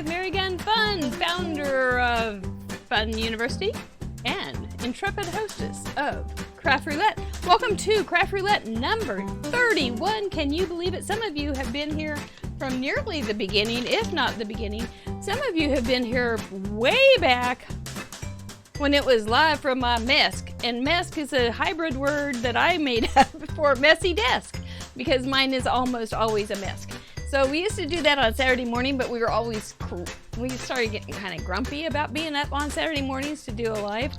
with Mary Gun Fun, founder of Fun University and intrepid hostess of Craft Roulette. Welcome to Craft Roulette number 31. Can you believe it? Some of you have been here from nearly the beginning, if not the beginning. Some of you have been here way back when it was live from my Mesk. And Mesk is a hybrid word that I made up for messy desk, because mine is almost always a Mesk. So we used to do that on Saturday morning, but we started getting kind of grumpy about being up on Saturday mornings to do a live.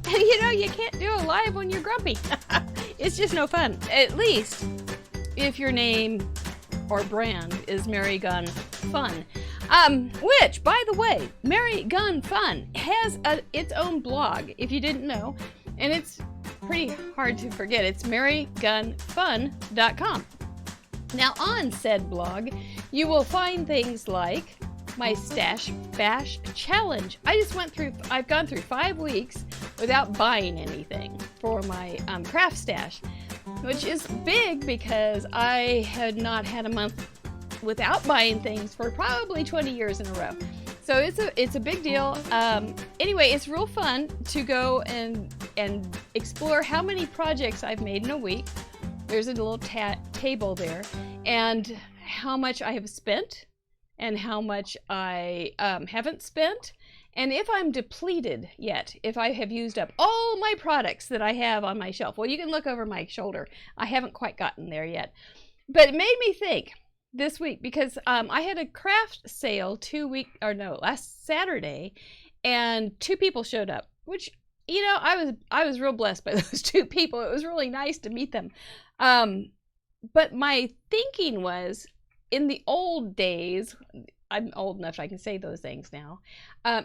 And you know, you can't do a live when you're grumpy. It's just no fun. At least if your name or brand is Mary Gun Fun. Which, by the way, Mary Gun Fun has its own blog, if you didn't know. And it's pretty hard to forget. It's marygunfun.com. Now, on said blog, you will find things like my Stash Bash Challenge. I've gone through 5 weeks without buying anything for my craft stash, which is big because I had not had a month without buying things for probably 20 years in a row. So it's a big deal. Anyway, it's real fun to go and explore how many projects I've made in a week. There's a little table there, and how much I have spent and how much I haven't spent, and if I'm depleted yet, if I have used up all my products that I have on my shelf. Well, you can look over my shoulder. I haven't quite gotten there yet. But it made me think this week, because I had a craft sale last Saturday, and 2 people showed up, which, you know, I was real blessed by those 2 people. It was really nice to meet them. But my thinking was, in the old days, I'm old enough I can say those things now,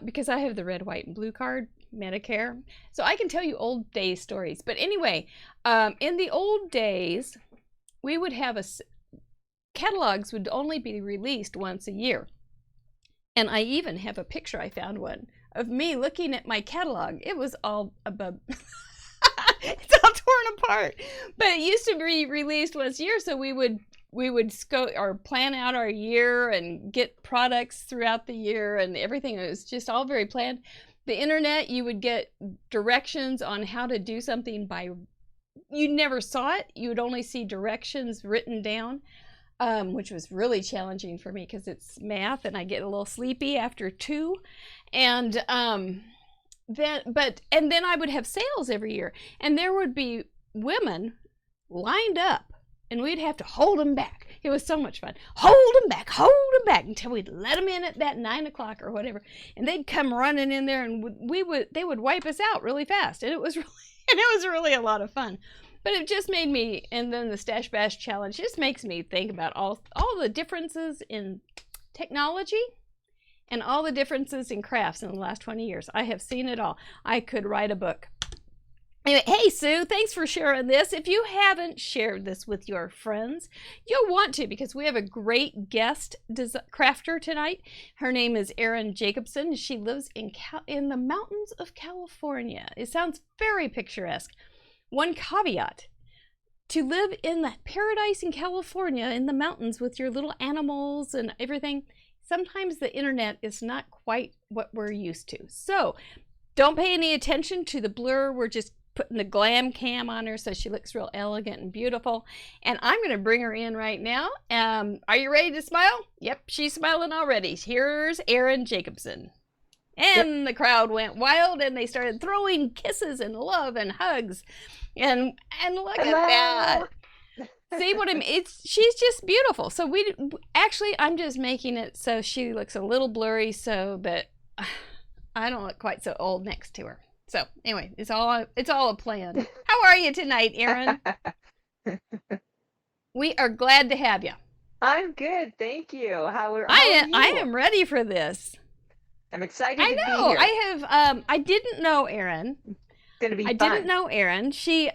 because I have the red, white, and blue card, Medicare, so I can tell you old day stories. But anyway, in the old days, we would have catalogs would only be released once a year. And I even have a picture, I found one, of me looking at my catalog. It was all above... It's all torn apart. But it used to be released once a year, so we would scope or plan out our year and get products throughout the year and everything. It was just all very planned. The internet, you would get directions on how to do something you never saw it. You would only see directions written down, which was really challenging for me because it's math and I get a little sleepy after 2. And then I would have sales every year, and there would be women lined up, and we'd have to hold them back. It was so much fun. Hold them back until we'd let them in at that 9 o'clock or whatever, and they'd come running in there, and they would wipe us out really fast, and it was really a lot of fun. But it just made me, and then the Stash Bash Challenge just makes me think about all the differences in technology and all the differences in crafts in the last 20 years. I have seen it all. I could write a book. Anyway, hey, Sue, thanks for sharing this. If you haven't shared this with your friends, you'll want to, because we have a great guest crafter tonight. Her name is Erin Jacobson. She lives in the mountains of California. It sounds very picturesque. One caveat: to live in that paradise in California in the mountains with your little animals and everything, sometimes the internet is not quite what we're used to. So don't pay any attention to the blur. We're just putting the glam cam on her so she looks real elegant and beautiful. And I'm going to bring her in right now. Are you ready to smile? Yep, she's smiling already. Here's Erin Jacobson. And the crowd went wild, and they started throwing kisses and love and hugs. And look at that. See what I mean? She's just beautiful. So I'm just making it so she looks a little blurry so that I don't look quite so old next to her. So anyway, it's all a plan. How are you tonight, Erin? We are glad to have you. I'm good, thank you. How are you? I am ready for this. I'm excited to be here. I didn't know Erin. It's gonna be fun. I didn't know Erin. She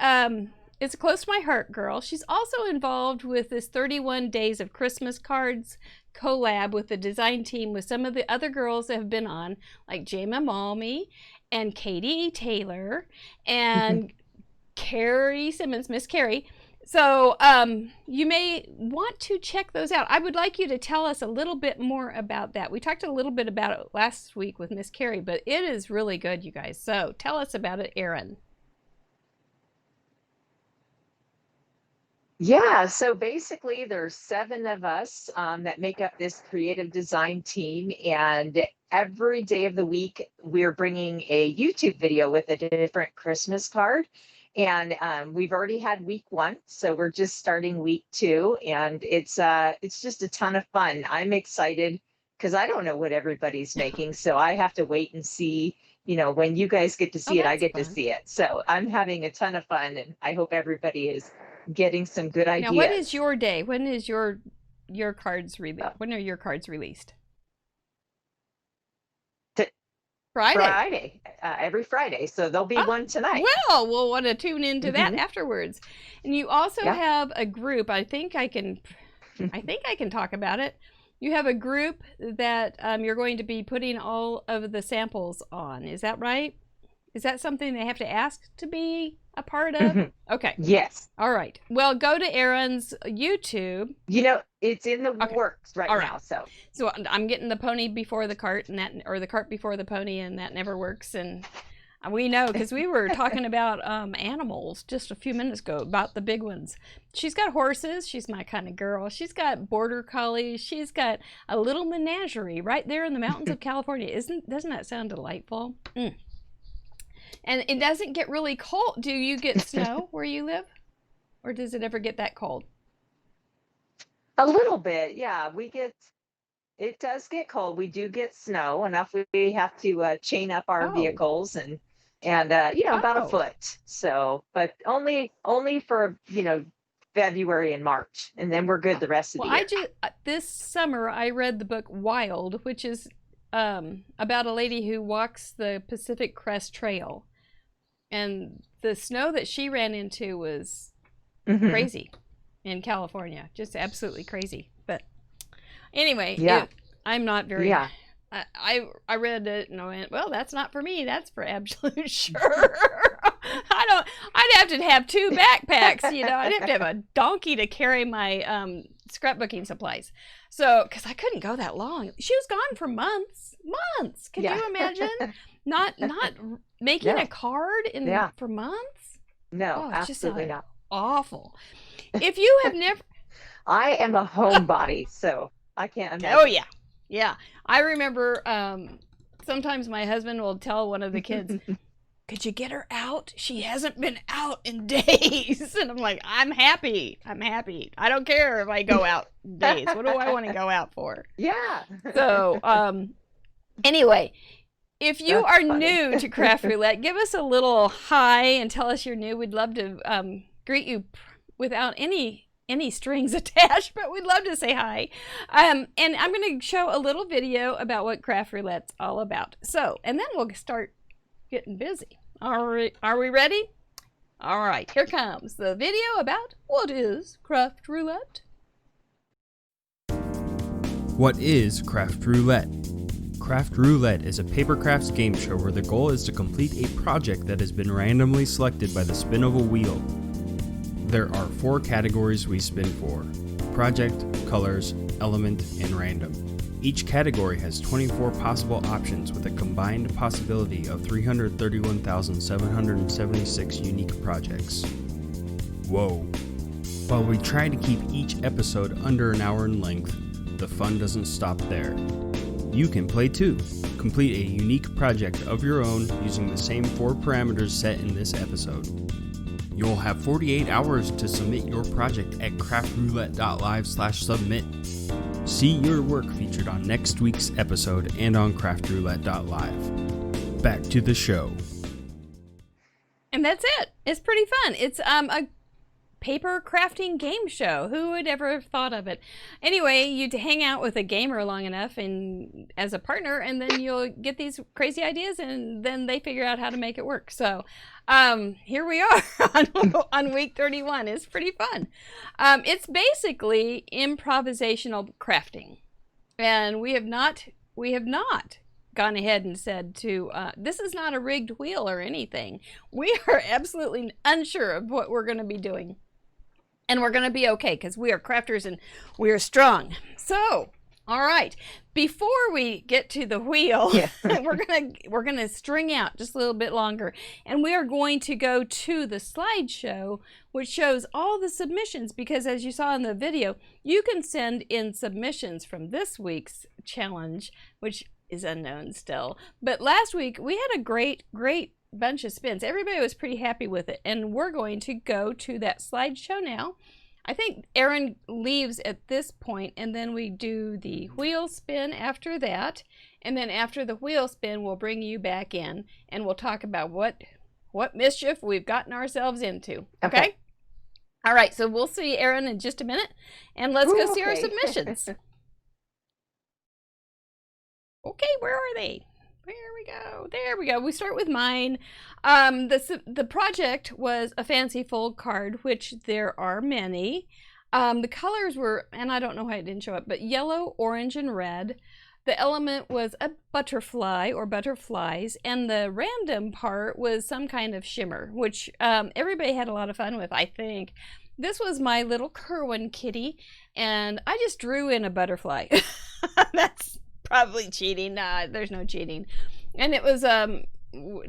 is close to my heart girl. She's also involved with this 31 Days of Christmas Cards collab with the design team with some of the other girls that have been on, like Jayma Malmy and Katie Taylor and Carrie Simmons, Miss Carrie. So you may want to check those out. I would like you to tell us a little bit more about that. We talked a little bit about it last week with Miss Carrie, but it is really good, you guys. So tell us about it, Erin. Yeah, so basically there's 7 of us that make up this creative design team, and every day of the week we're bringing a YouTube video with a different Christmas card. And we've already had week 1, so we're just starting week 2, and it's just a ton of fun. I'm excited because I don't know what everybody's making, so I have to wait and see. When you guys get to see it, I get to see it. So I'm having a ton of fun, and I hope everybody is getting some good ideas. Now, what is your day? When is your cards released? When are your cards released? Friday. Every Friday. So there'll be one tonight. Well, we'll want to tune into that afterwards. And you also have a group. I think I can talk about it. You have a group that you're going to be putting all of the samples on. Is that right? Is that something they have to ask to be a part of? Okay. Yes. All right. Well, go to Erin's YouTube. It's in the works right now. So I'm getting the pony before the cart, or the cart before the pony, and that never works. And we know, because we were talking about animals just a few minutes ago, about the big ones. She's got horses. She's my kind of girl. She's got border collies. She's got a little menagerie right there in the mountains of California. Doesn't that sound delightful? And it doesn't get really cold. Do you get snow where you live? Or does it ever get that cold? A little bit, yeah. It does get cold. We do get snow enough. We have to chain up our vehicles and about a foot. So, but only for, February and March. And then we're good the rest of the year. This summer, I read the book Wild, which is about a lady who walks the Pacific Crest Trail. And the snow that she ran into was crazy in California, just absolutely crazy. But anyway, I'm not very. Yeah. I read it and I went, well, that's not for me. That's for absolute sure. I'd have to have 2 backpacks. I'd have to have a donkey to carry my scrapbooking supplies. So, because I couldn't go that long. She was gone for months. Can you imagine? Not making a card for months? No, absolutely not. Awful. If you have never... I am a homebody, so I can't imagine. Oh, yeah. Yeah. I remember sometimes my husband will tell one of the kids, could you get her out? She hasn't been out in days. And I'm like, I'm happy. I don't care if I go out days. What do I want to go out for? Yeah. So, anyway, if you are new to Craft Roulette, give us a little hi and tell us you're new. We'd love to greet you without any strings attached, but we'd love to say hi. And I'm going to show a little video about what Craft Roulette's all about. So, and then we'll start getting busy. Are we ready? All right, here comes the video about what is Craft Roulette. What is Craft Roulette? Craft Roulette is a paper crafts game show where the goal is to complete a project that has been randomly selected by the spin of a wheel. There are 4 categories we spin for: project, colors, element, and random. Each category has 24 possible options with a combined possibility of 331,776 unique projects. Whoa. While we try to keep each episode under an hour in length, the fun doesn't stop there. You can play too. Complete a unique project of your own using the same 4 parameters set in this episode. You'll have 48 hours to submit your project at craftroulette.live/submit. See your work featured on next week's episode and on craftroulette.live. Back to the show. And that's it. It's pretty fun. It's a paper crafting game show. Who would ever have thought of it? Anyway, you hang out with a gamer long enough and as a partner, and then you'll get these crazy ideas, and then they figure out how to make it work. So here we are on week 31. It's pretty fun. It's basically improvisational crafting, and we have not gone ahead and said to this is not a rigged wheel or anything. We are absolutely unsure of what we're going to be doing. And we're going to be okay because we are crafters and we are strong. So, all right. Before we get to the wheel, we're gonna string out just a little bit longer, and we are going to go to the slideshow, which shows all the submissions. Because as you saw in the video, you can send in submissions from this week's challenge, which is unknown still. But last week we had a great bunch of spins. Everybody was pretty happy with it, and we're going to go to that slideshow now. I think Erin leaves at this point, and then we do the wheel spin after that. And then after the wheel spin, we'll bring you back in, and we'll talk about what mischief we've gotten ourselves into. Okay? All right, so we'll see Erin in just a minute, and let's go see our submissions. Okay, where are they? There we go. There we go. We start with mine. The project was a fancy fold card, which there are many. The colors were, and I don't know why it didn't show up, but yellow, orange, and red. The element was a butterfly or butterflies, and the random part was some kind of shimmer, which everybody had a lot of fun with, I think. This was my little Kerwin kitty, and I just drew in a butterfly. That's probably cheating. Nah, there's no cheating. And it was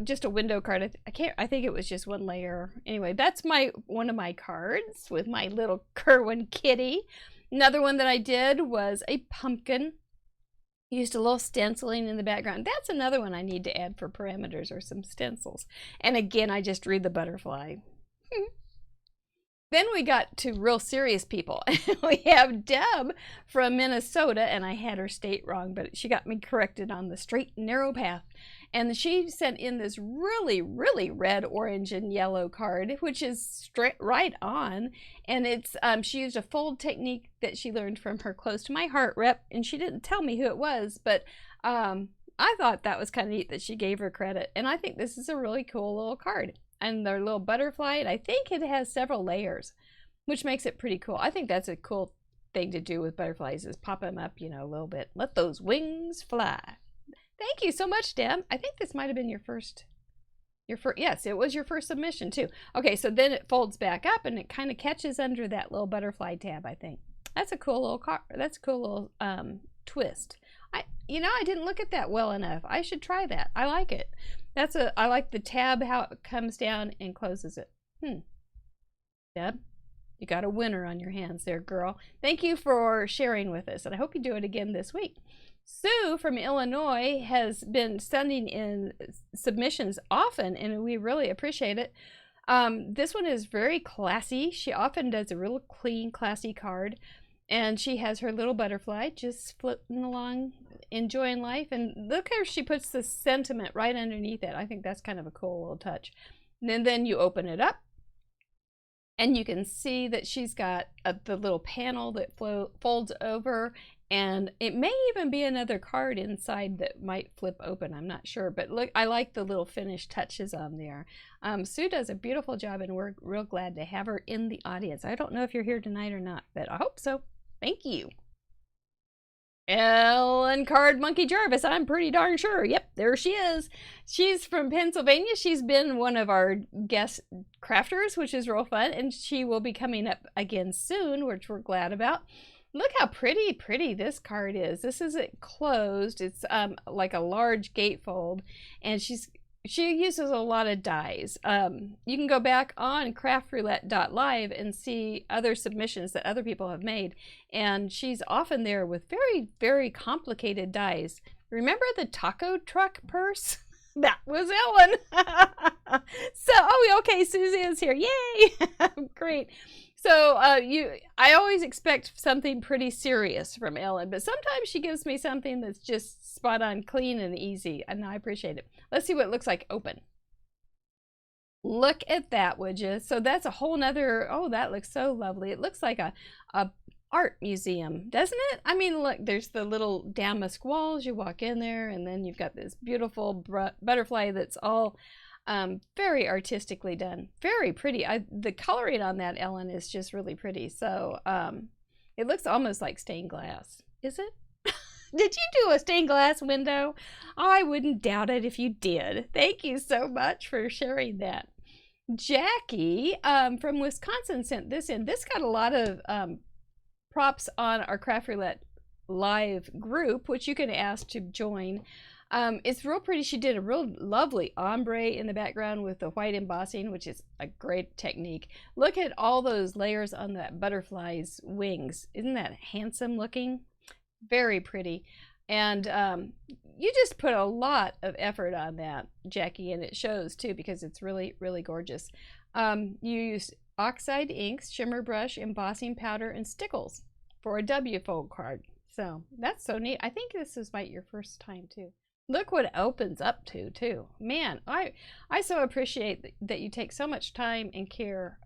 just a window card. I think it was just one layer. Anyway, that's one of my cards with my little Kerwin kitty. Another one that I did was a pumpkin. Used a little stenciling in the background. That's another one I need to add for parameters, or some stencils. And again, I just drew the butterfly. Then we got to real serious people. We have Deb from Minnesota, and I had her state wrong, but she got me corrected on the straight and narrow path. And she sent in this really, really red, orange, and yellow card, which is straight right on. And it's she used a fold technique that she learned from her Close to My Heart rep, and she didn't tell me who it was, but I thought that was kind of neat that she gave her credit. And I think this is a really cool little card. And their little butterfly, and I think it has several layers, which makes it pretty cool. I think that's a cool thing to do with butterflies, is pop them up, a little bit. Let those wings fly. Thank you so much, Deb. I think this might have been your first, yes, it was your first submission too. Okay, so then it folds back up and it kind of catches under that little butterfly tab, I think. That's a cool little that's a cool little twist. I didn't look at that well enough. I should try that. I like it. I like the tab, how it comes down and closes it. Deb, you got a winner on your hands there, girl. Thank you for sharing with us, and I hope you do it again this week. Sue from Illinois has been sending in submissions often, and we really appreciate it. This one is very classy. She often does a real clean, classy card. And she has her little butterfly just floating along, enjoying life. And look how she puts the sentiment right underneath it. I think that's kind of a cool little touch. And then you open it up, and you can see that she's got the little panel that folds over. And it may even be another card inside that might flip open. I'm not sure. But look, I like the little finished touches on there. Sue does a beautiful job, and we're real glad to have her in the audience. I don't know if you're here tonight or not, but I hope so. Thank you. Ellen Card Monkey Jarvis, I'm pretty darn sure. Yep, there she is. She's from Pennsylvania. She's been one of our guest crafters, which is real fun, and she will be coming up again soon, which we're glad about. Look how pretty this card is. This isn't closed. It's like a large gatefold, and she uses a lot of dies. You can go back on craftroulette.live and see other submissions that other people have made, and she's often there with very, very complicated dies. Remember the taco truck purse? That was Ellen. So, okay, Susie is here. Yay! Great. So I always expect something pretty serious from Ellen, but sometimes she gives me something that's just spot on, clean, and easy, and I appreciate it. Let's see what it looks like open. Look at that, would you? So that's a whole nother, that looks so lovely. It looks like a art museum, doesn't it? I mean, look, there's the little damask walls. You walk in there, and then you've got this beautiful butterfly that's all very artistically done. Very pretty. The coloring on that, Ellen, is just really pretty. So it looks almost like stained glass. Is it? Did you do a stained glass window? I wouldn't doubt it if you did. Thank you so much for sharing that. Jackie from Wisconsin sent this in. This got a lot of props on our Craft Roulette live group, which you can ask to join. It's real pretty. She did a real lovely ombre in the background with the white embossing, which is a great technique. Look at all those layers on that butterfly's wings. Isn't that handsome looking? Very pretty. And you just put a lot of effort on that, Jackie, and it shows too because it's really, really gorgeous. You use oxide inks, shimmer brush, embossing powder, and stickles for a W fold card. So that's so neat. I think this is your first time too. Look what it opens up to too. Man, I so appreciate that you take so much time and care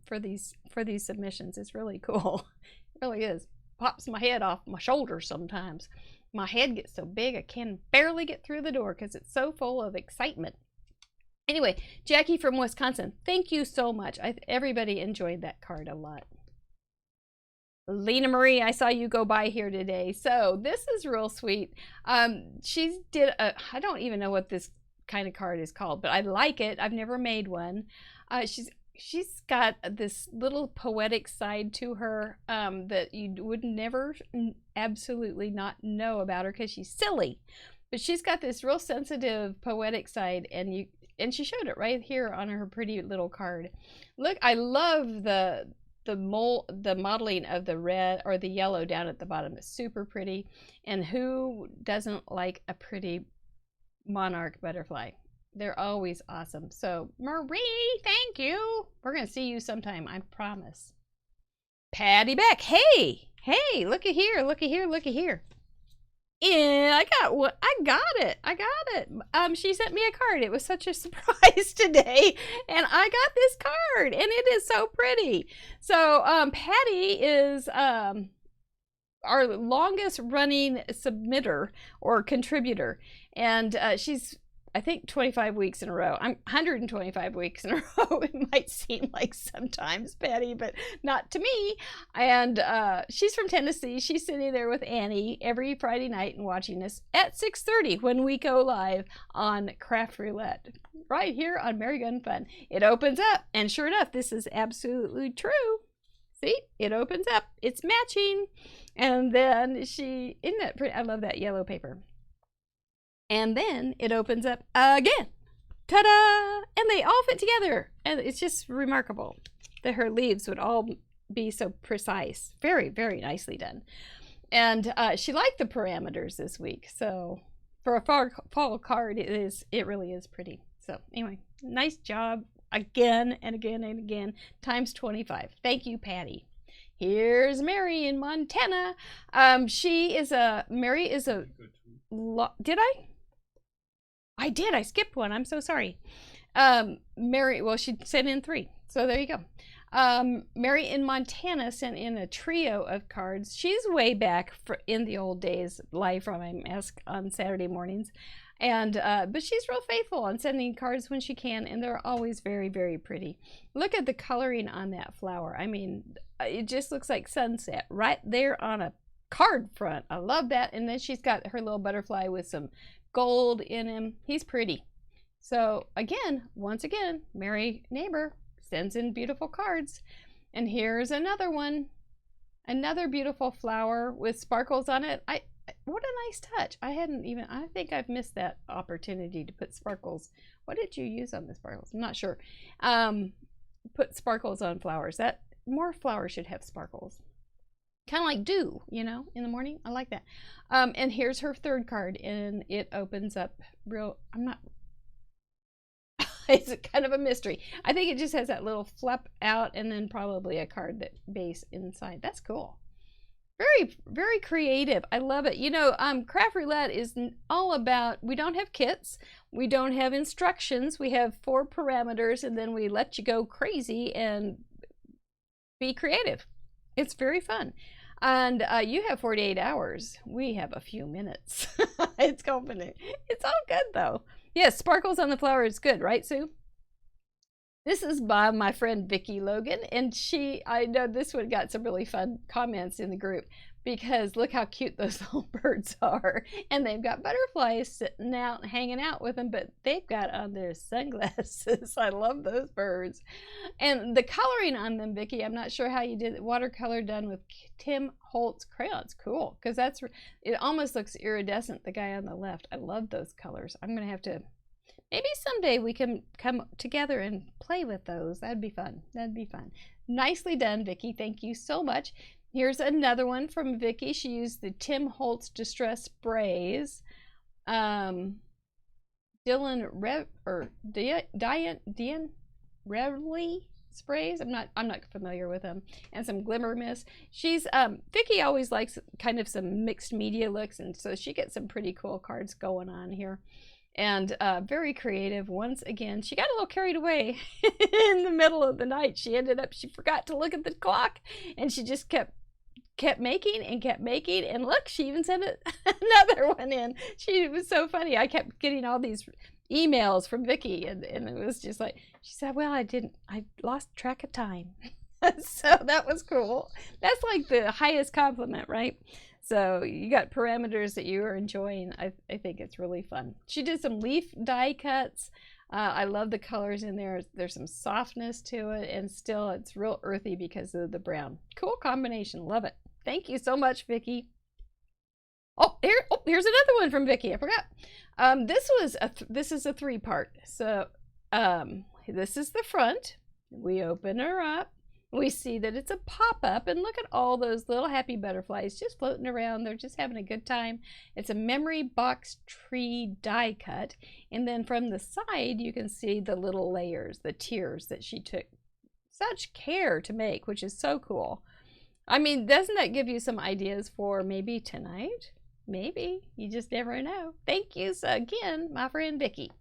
for these submissions. It's really cool. It really is. Pops my head off my shoulders sometimes. My head gets so big I can barely get through the door because it's so full of excitement. Anyway, Jackie from Wisconsin, thank you so much. Everybody enjoyed that card a lot. Lena Marie, I saw you go by here today. So this is real sweet. She did I don't even know what this kind of card is called, but I like it. I've never made one. She's got this little poetic side to her that you would never absolutely not know about her because she's silly. But she's got this real sensitive poetic side, and she showed it right here on her pretty little card. Look, I love the modeling of the red or the yellow down at the bottom. It's super pretty. And who doesn't like a pretty monarch butterfly? They're always awesome. So Marie, thank you. We're going to see you sometime, I promise. Patty Beck, hey, looky here. Yeah, I got it. She sent me a card. It was such a surprise today, and I got this card, and it is so pretty. So Patty is our longest running submitter or contributor, and she's, I think, 25 weeks in a row. I'm 125 weeks in a row. It might seem like sometimes, Patty, but not to me. And she's from Tennessee. She's sitting there with Annie every Friday night and watching us at 6:30 when we go live on Craft Roulette, right here on Mary Gun Fun. It opens up, and sure enough, this is absolutely true. See, it opens up. It's matching. And then isn't that pretty? I love that yellow paper. And then it opens up again. Ta-da! And they all fit together. And it's just remarkable that her leaves would all be so precise. Very, very nicely done. And she liked the parameters this week. So for a fall card, it really is pretty. So anyway, nice job again and again and again. Times 25. Thank you, Patty. Here's Mary in Montana. Mary is a... Did I? I did. I skipped one. I'm so sorry. Mary, well, she sent in 3. So there you go. Mary in Montana sent in a trio of cards. She's way back in the old days, live from my mask on Saturday mornings. And but she's real faithful on sending cards when she can, and they're always very, very pretty. Look at the coloring on that flower. I mean, it just looks like sunset right there on a card front. I love that. And then she's got her little butterfly with some gold in him. He's pretty. So again, once again, Mary Neighbor sends in beautiful cards. And here's another one. Another beautiful flower with sparkles on it. What a nice touch. I think I've missed that opportunity to put sparkles. What did you use on the sparkles? I'm not sure. Put sparkles on flowers. More flowers should have sparkles. Kind of like dew, in the morning. I like that. And here's her third card, and it opens up it's kind of a mystery. I think it just has that little flap out and then probably a card base inside. That's cool. Very, very creative. I love it. Craft Roulette is all about, we don't have kits. We don't have instructions. We have 4 parameters, and then we let you go crazy and be creative. It's very fun. And you have 48 hours. We have a few minutes. It's confident. It's all good, though. Yes, sparkles on the flower is good, right, Sue? This is by my friend Vicki Logan, and I know this one got some really fun comments in the group. because look how cute those little birds are. And they've got butterflies sitting out and hanging out with them, but they've got on their sunglasses. I love those birds. And the coloring on them, Vicki, I'm not sure how you did it. Watercolor done with Tim Holtz crayons. Cool, because it almost looks iridescent, the guy on the left. I love those colors. I'm going to have to, maybe someday we can come together and play with those. That'd be fun. That'd be fun. Nicely done, Vicki. Thank you so much. Here's another one from Vicki. She used the Tim Holtz Distress Sprays. Dylan Revley sprays. I'm not familiar with them. And some Glimmer Mist. She's Vicki always likes kind of some mixed media looks, and so she gets some pretty cool cards going on here. And very creative. Once again, she got a little carried away in the middle of the night. She forgot to look at the clock, and she just kept making and kept making. And look, she even sent another one in. It was so funny. I kept getting all these emails from Vicki, and it was just like, she said, well, I lost track of time. So that was cool. That's like the highest compliment, right? So you got parameters that you are enjoying. I think it's really fun. She did some leaf die cuts. I love the colors in there. There's some softness to it, and still it's real earthy because of the brown. Cool combination. Love it. Thank you so much, Vicki. Here's another one from Vicki. I forgot. This is a 3-part. So this is the front. We open her up. We see that it's a pop-up, and look at all those little happy butterflies just floating around. They're just having a good time. It's a memory box tree die cut, and then from the side you can see the little layers, the tiers that she took such care to make, which is so cool. I mean, doesn't that give you some ideas for maybe tonight? Maybe. You just never know. Thank you again, my friend Vicki.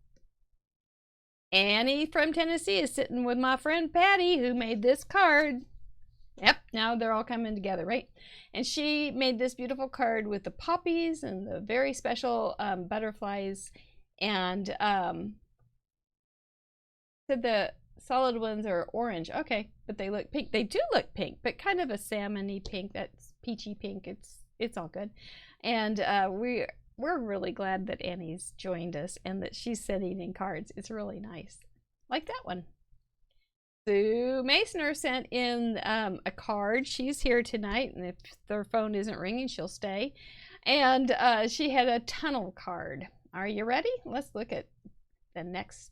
Annie from Tennessee is sitting with my friend Patty, who made this card. Yep, now they're all coming together, right? And she made this beautiful card with the poppies and the very special butterflies. And said the solid ones are orange. Okay, but they look pink. They do look pink, but kind of a salmon-y pink. That's peachy pink. It's all good. And we're really glad that Annie's joined us and that she's sending in cards. It's really nice. Like that one. Sue Masoner sent in a card. She's here tonight, and if their phone isn't ringing, she'll stay. And she had a tunnel card. Are you ready? Let's look at the next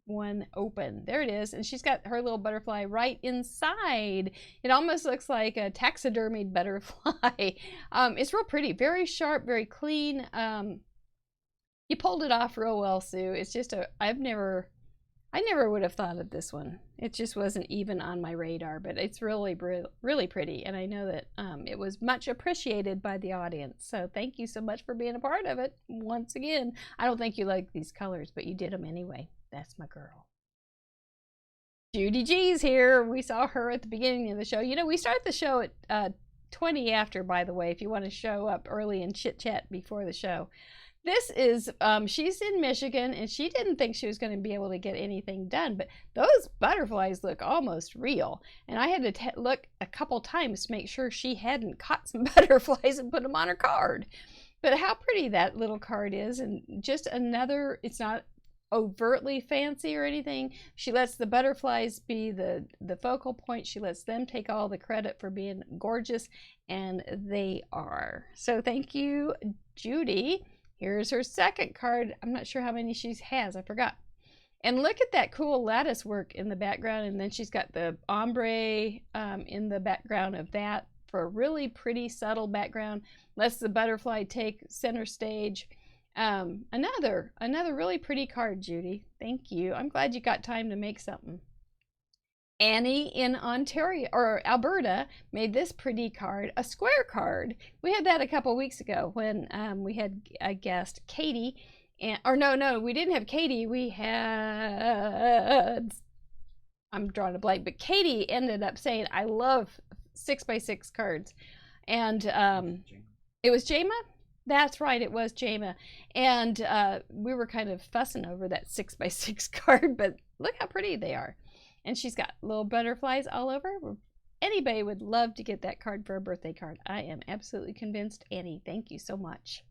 one open. There it is. And she's got her little butterfly right inside. It almost looks like a taxidermied butterfly. It's real pretty, very sharp, very clean. You pulled it off real well, Sue. It's just I never would have thought of this one. It just wasn't even on my radar, but it's really pretty, and I know that it was much appreciated by the audience. So thank you so much for being a part of it. Once again, I don't think you like these colors, but you did them anyway. That's my girl. Judy G's here. We saw her at the beginning of the show. You know, we start the show at 20 after, by the way, if you want to show up early and chit-chat before the show. This is, she's in Michigan, and she didn't think she was going to be able to get anything done, but those butterflies look almost real. And I had to look a couple times to make sure she hadn't caught some butterflies and put them on her card. But how pretty that little card is, and just another, it's not overtly fancy or anything. She lets the butterflies be the focal point. She lets them take all the credit for being gorgeous, and they are. So thank you, Judy. Here's her second card. I'm not sure how many she has. I forgot. And look at that cool lattice work in the background, and then she's got the ombre in the background of that for a really pretty subtle background. Lets the butterfly take center stage. Another really pretty card, Judy. Thank you. I'm glad you got time to make something. Annie in Ontario or Alberta made this pretty card, a square card. We had that a couple weeks ago when we had a guest, Katie, no, we didn't have Katie. We had, I'm drawing a blank, but Katie ended up saying, I love 6x6 cards, and it was Jama. That's right, it was Jama. And we were kind of fussing over that 6x6 card, but look how pretty they are. And she's got little butterflies all over. We're anybody would love to get that card for a birthday card. I am absolutely convinced. Annie, thank you so much.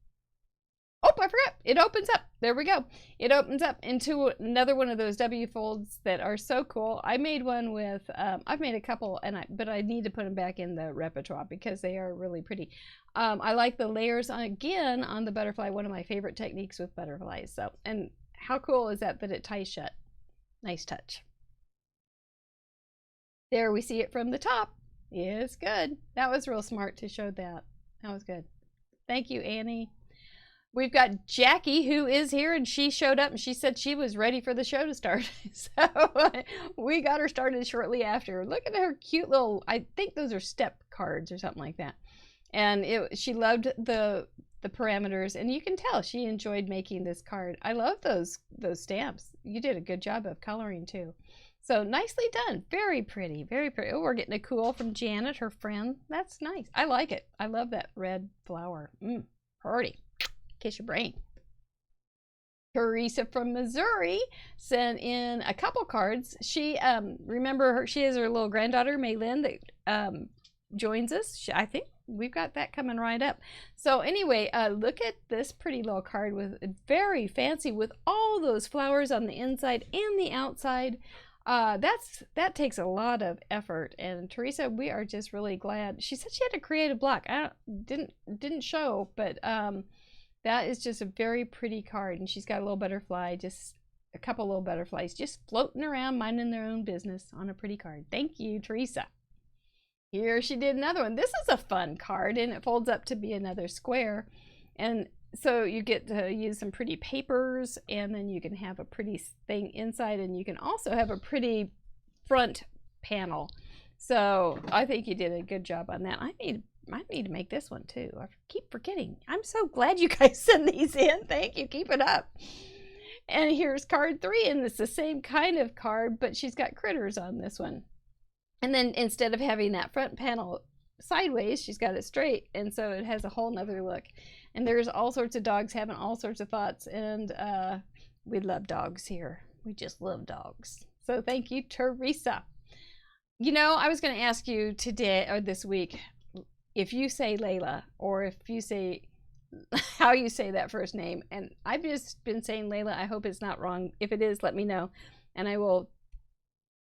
Oh, I forgot. It opens up. There we go. It opens up into another one of those W folds that are so cool. I made one with, I've made a couple, but I need to put them back in the repertoire because they are really pretty. I like the layers again on the butterfly, one of my favorite techniques with butterflies. So, and how cool is that it ties shut? Nice touch. There we see it from the top. It's good. That was real smart to show that. That was good. Thank you, Annie. We've got Jackie, who is here, and she showed up and she said she was ready for the show to start. So we got her started shortly after. Look at her cute little, I think those are step cards or something like that. And she loved the parameters, and you can tell she enjoyed making this card. I love those stamps. You did a good job of coloring too. So nicely done. Very pretty, very pretty. Oh, we're getting a cool from Janet, her friend. That's nice. I like it. I love that red flower. Pretty. Kiss your brain. Teresa from Missouri sent in a couple cards. She remember her, she has her little granddaughter Maylin that joins us. I think we've got that coming right up. So anyway, look at this pretty little card with very fancy with all those flowers on the inside and the outside. That takes a lot of effort, and Teresa, we are just really glad. She said she had a creative block. Didn't show, but that is just a very pretty card, and she's got a little butterfly, just a couple little butterflies just floating around minding their own business on a pretty card. Thank you, Teresa. Here she did another one. This is a fun card, and it folds up to be another square, and so you get to use some pretty papers, and then you can have a pretty thing inside, and you can also have a pretty front panel. So I think you did a good job on that. I need to make this one too. I keep forgetting. I'm so glad you guys send these in. Thank you. Keep it up. And here's card 3, and it's the same kind of card, but she's got critters on this one. And then instead of having that front panel sideways, she's got it straight, and so it has a whole nother look. And there's all sorts of dogs having all sorts of thoughts, and we love dogs here. We just love dogs. So thank you, Teresa. You know, I was going to ask you today or this week if you say Layla, or if you say how you say that first name. And I've just been saying Layla. I hope it's not wrong. If it is, let me know, and I will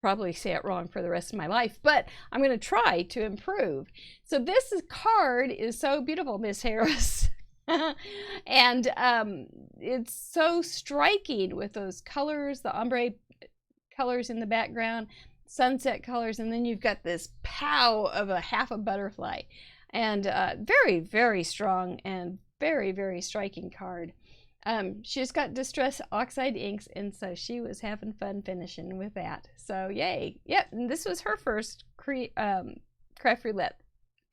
probably say it wrong for the rest of my life, but I'm going to try to improve. So this card is so beautiful, Miss Harris. And it's so striking with those colors, the ombre colors in the background, sunset colors, and then you've got this pow of a half a butterfly, and very, very strong and very, very striking card. She's got Distress Oxide inks, and so she was having fun finishing with that. So yay. Yep, and this was her first Craft Roulette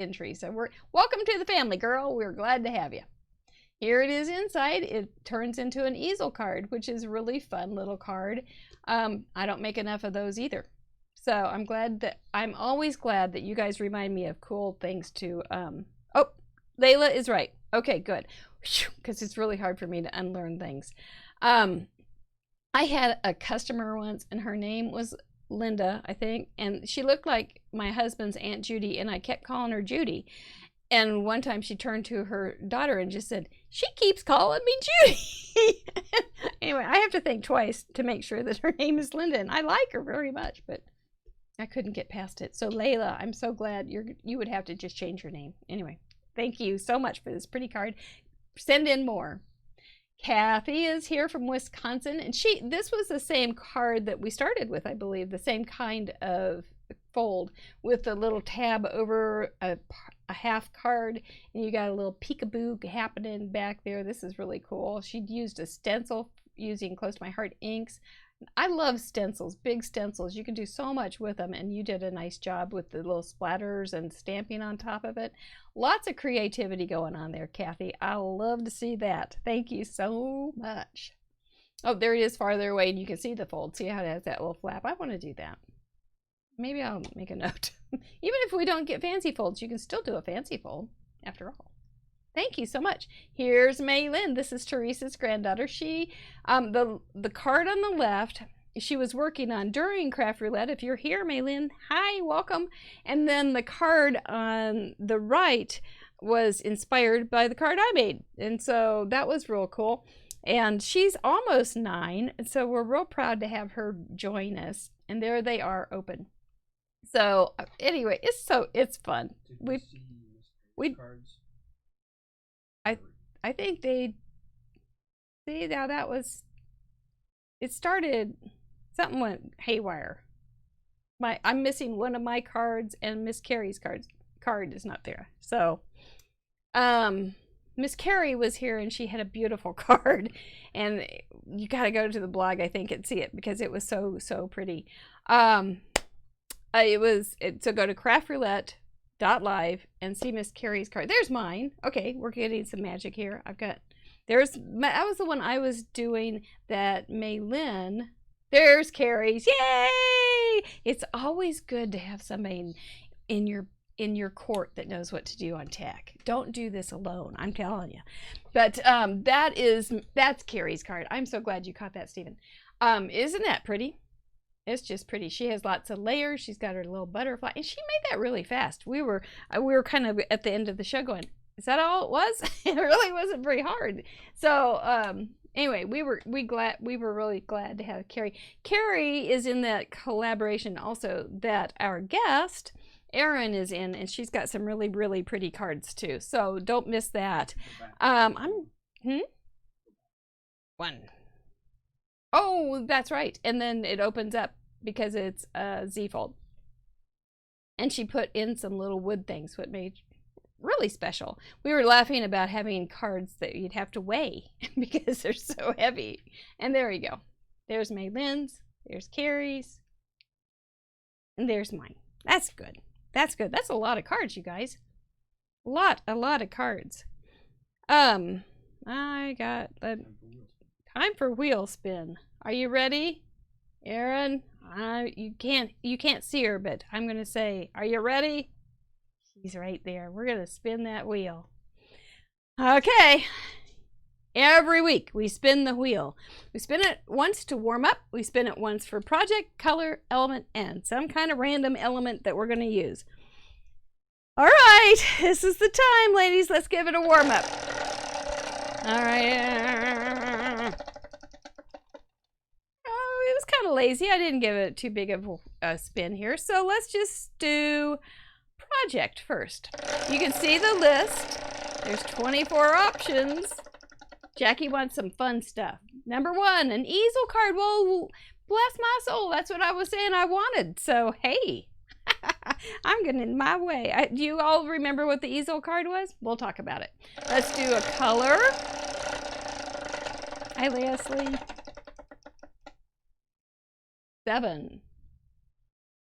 entry. So we're welcome to the family, girl. We're glad to have you. Here it is inside. It turns into an easel card, which is a really fun little card. I don't make enough of those either. So I'm always glad that you guys remind me of cool things to, oh, Layla is right. Okay, good. Because it's really hard for me to unlearn things. I had a customer once, and her name was Linda, I think, and she looked like my husband's Aunt Judy, and I kept calling her Judy. And one time she turned to her daughter and just said, "She keeps calling me Judy." Anyway, I have to think twice to make sure that her name is Linda, and I like her very much, but I couldn't get past it. So Layla, I'm so glad you would have to just change your name. Anyway, thank you so much for this pretty card. Send in more. Kathy is here from Wisconsin, and this was the same card that we started with, I believe, the same kind of fold with a little tab over a half card, and you got a little peekaboo happening back there. This is really cool. She used a stencil using Close to My Heart inks. I love stencils, big stencils. You can do so much with them, and you did a nice job with the little splatters and stamping on top of it. Lots of creativity going on there, Kathy. I love to see that. Thank you so much. Oh, there it is farther away, and you can see the fold. See how it has that little flap? I want to do that. Maybe I'll make a note. Even if we don't get fancy folds, you can still do a fancy fold after all. Thank you so much. Here's Maylin. This is Teresa's granddaughter. She, the card on the left she was working on during Craft Roulette. If you're here, Maylin, hi, welcome. And then the card on the right was inspired by the card I made. And so that was real cool. And she's almost 9, and so we're real proud to have her join us. And there they are, open. So anyway, it's fun. We I think they see now that was it started. Something went haywire. I'm missing one of my cards, and Miss Carrie's card is not there. So Miss Carrie was here, and she had a beautiful card, and you got to go to the blog, I think, and see it because it was so pretty. So go to craftroulette.live and see Miss Carrie's card. There's mine. Okay, we're getting some magic here. that was the one I was doing that Maylin. There's Carrie's. Yay! It's always good to have somebody in your court that knows what to do on tech. Don't do this alone, I'm telling you. But that's Carrie's card. I'm so glad you caught that, Stephen. Isn't that pretty? It's just pretty. She has lots of layers. She's got her little butterfly, and she made that really fast. We were kind of at the end of the show going, is that all it was? It really wasn't very hard. So anyway, we were really glad to have Carrie. Carrie is in that collaboration also that our guest Erin is in, and she's got some really, really pretty cards too. So don't miss that. One. Oh, that's right. And then it opens up because it's a Z-fold. And she put in some little wood things, what made really special. We were laughing about having cards that you'd have to weigh because they're so heavy. And there you go. There's Maylin's, there's Carrie's, and there's mine. That's good. That's good. That's a lot of cards, you guys. A lot of cards. I got time for wheel spin. Are you ready, Erin? You can't see her, but I'm gonna say, are you ready? She's right there. We're gonna spin that wheel. Okay. Every week we spin the wheel. We spin it once to warm up. We spin it once for project, color, element, and some kind of random element that we're going to use. All right, this is the time, ladies. Let's give it a warm up. All right. Oh, it was kind of lazy. I didn't give it too big of a spin here. So let's just do project first. You can see the list. There's 24 options. Jackie wants some fun stuff. Number 1, an easel card. Well, bless my soul. That's what I was saying I wanted. So, hey, I'm getting in my way. Do you all remember what the easel card was? We'll talk about it. Let's do a color. Hi, Leslie. 7.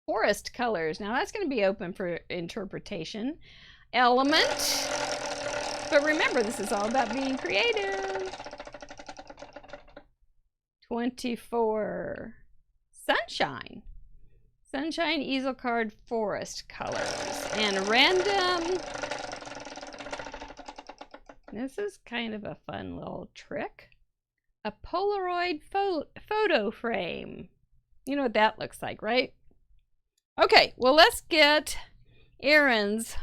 Forest colors. Now, that's going to be open for interpretation. Element. But remember, this is all about being creative. 24. Sunshine. Sunshine easel card forest colors. And random. This is kind of a fun little trick. A Polaroid photo frame. You know what that looks like, right? Okay, well, let's get Erin's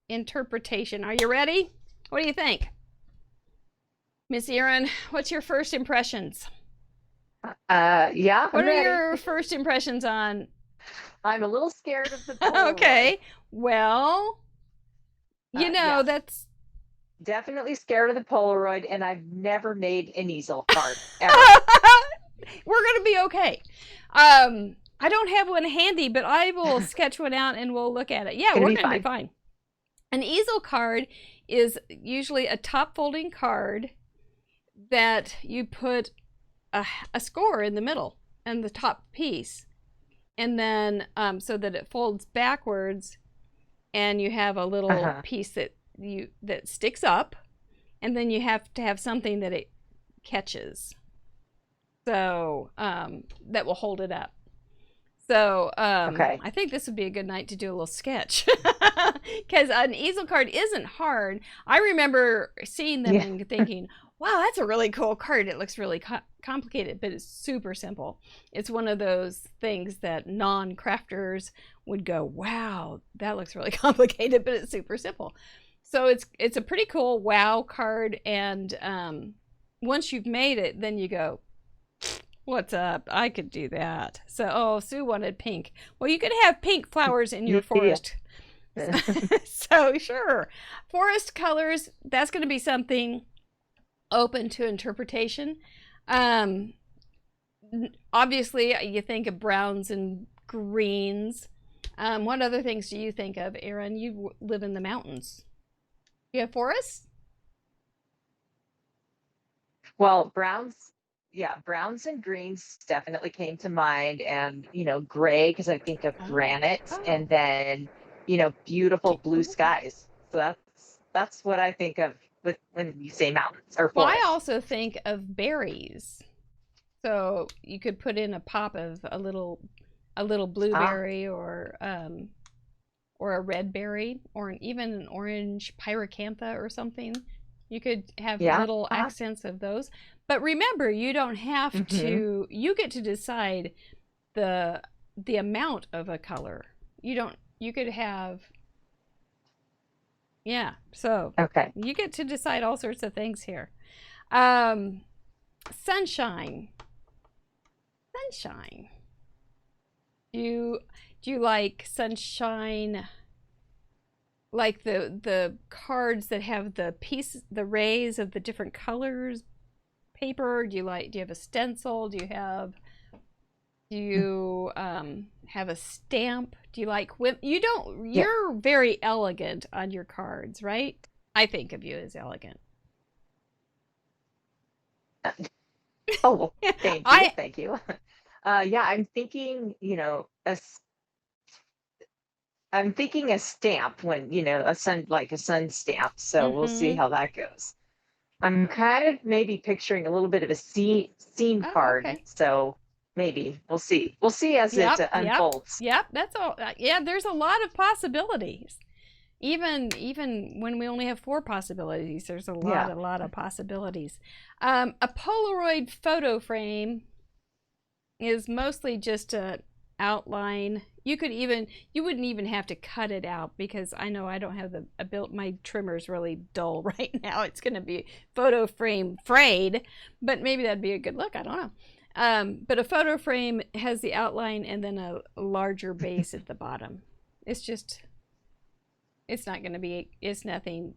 interpretation. Are you ready? What do you think? Miss Erin, what's your first impressions? Yeah. What are your first impressions on? I'm a little scared of the Polaroid. Okay. Well, yeah. That's definitely scared of the Polaroid, and I've never made an easel card ever. We're gonna be okay. I don't have one handy, but I will sketch one out and we'll look at it. Yeah, we're gonna be fine. An easel card is usually a top folding card that you put a score in the middle and the top piece, and then so that it folds backwards, and you have a little piece that sticks up, and then you have to have something that it catches, so that will hold it up. So I think this would be a good night to do a little sketch, because an easel card isn't hard. I remember seeing them and thinking, wow, that's a really cool card. It looks really complicated, but it's super simple. It's one of those things that non-crafters would go, wow, that looks really complicated, but it's super simple. So it's a pretty cool wow card, and once you've made it, then you go, what's up? I could do that. So, oh, Sue wanted pink. Well, you could have pink flowers in your forest. So, sure. Forest colors, that's going to be something open to interpretation. Obviously, you think of browns and greens. What other things do you think of, Erin? You live in the mountains. You have forests? Well, browns and greens definitely came to mind, and gray because I think of granite, and then beautiful blue skies. So that's what I think of when you say mountains or Well, forest. I also think of berries. So you could put in a pop of a little blueberry, or a red berry, or even an orange pyracantha or something. You could have little accents of those. But remember, you don't have to, you get to decide the amount of a color. You could have, so Okay. you get to decide all sorts of things here. Sunshine. Do you like sunshine, like the cards that have the rays of the different colors paper? Do you have a stencil? Do you have a stamp? Do you like you're very elegant on your cards, right? I think of you as elegant. Oh, thank you. I'm thinking, I'm thinking a stamp when, a sun stamp. So we'll see how that goes. I'm kind of maybe picturing a little bit of a scene card. Okay. So maybe we'll see. We'll see as it unfolds. Yep, that's all. Yeah, there's a lot of possibilities. Even when we only have 4 possibilities, there's a lot of possibilities. A Polaroid photo frame is mostly just an outline. You wouldn't even have to cut it out, because I know I don't have my trimmer's really dull right now. It's going to be photo frame frayed, but maybe that'd be a good look. I don't know. But a photo frame has the outline and then a larger base at the bottom. It's nothing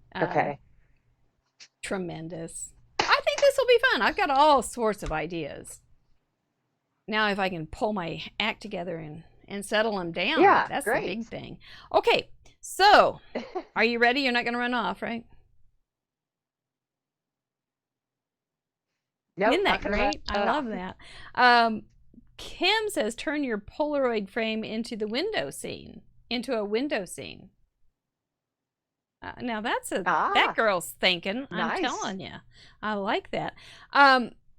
tremendous. I think this will be fun. I've got all sorts of ideas. Now, if I can pull my act together and settle them down, that's the big thing. Okay, so are you ready? You're not going to run off, right? Nope, Isn't that great? I love that. Kim says, turn your Polaroid frame into a window scene. Now that girl's thinking. I'm telling you, I like that.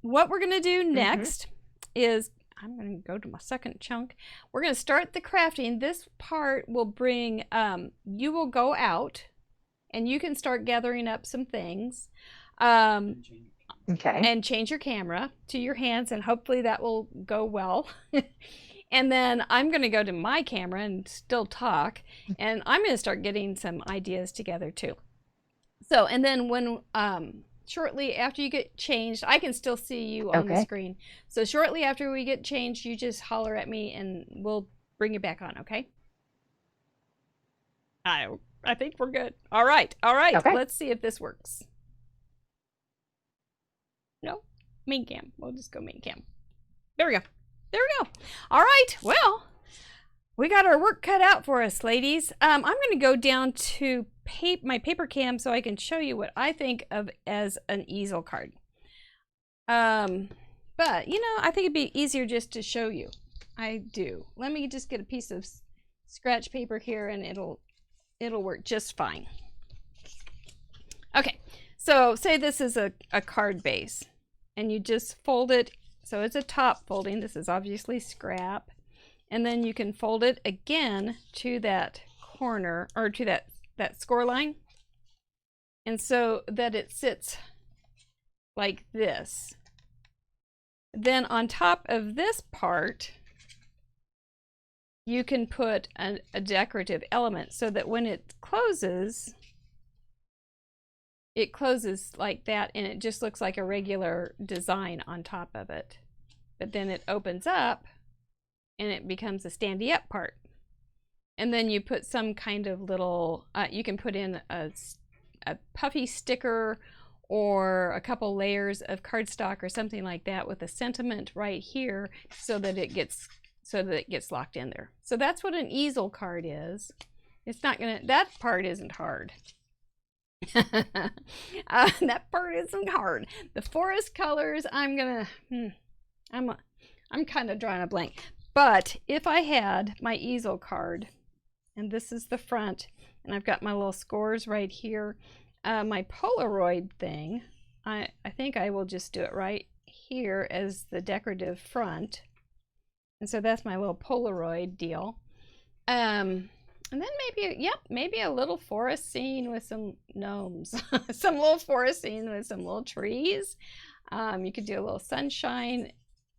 What we're gonna do next is, I'm gonna go to my second chunk. We're gonna start the crafting. This part will bring. You will go out, and you can start gathering up some things. Okay. And change your camera to your hands, and hopefully that will go well. And then I'm going to go to my camera and still talk, and I'm going to start getting some ideas together too. So, and then when shortly after you get changed, I can still see you on the screen. So shortly after we get changed, you just holler at me and we'll bring you back on, okay? I think we're good. All right. Okay. Let's see if this works. No, main cam. We'll just go main cam. There we go. All right. Well, we got our work cut out for us, ladies. I'm going to go down to my paper cam so I can show you what I think of as an easel card. But I think it'd be easier just to show you. I do. Let me just get a piece of scratch paper here, and it'll work just fine. Okay. So say this is a card base, and you just fold it. So it's a top folding. This is obviously scrap. And then you can fold it again to that corner, or to that score line. And so that it sits like this. Then on top of this part, you can put a decorative element so that when it closes like that, and it just looks like a regular design on top of it. But then it opens up and it becomes a standy up part. And then you put some kind of little, you can put in a puffy sticker or a couple layers of cardstock or something like that with a sentiment right here so that it gets locked in there. So that's what an easel card is. It's not gonna, that part isn't hard. That part isn't hard. The forest colors, I'm kind of drawing a blank. But if I had my easel card, and this is the front, and I've got my little scores right here, my Polaroid thing, I think I will just do it right here as the decorative front. And so that's my little Polaroid deal. And then maybe a little forest scene with some gnomes. Some little forest scene with some little trees. You could do a little sunshine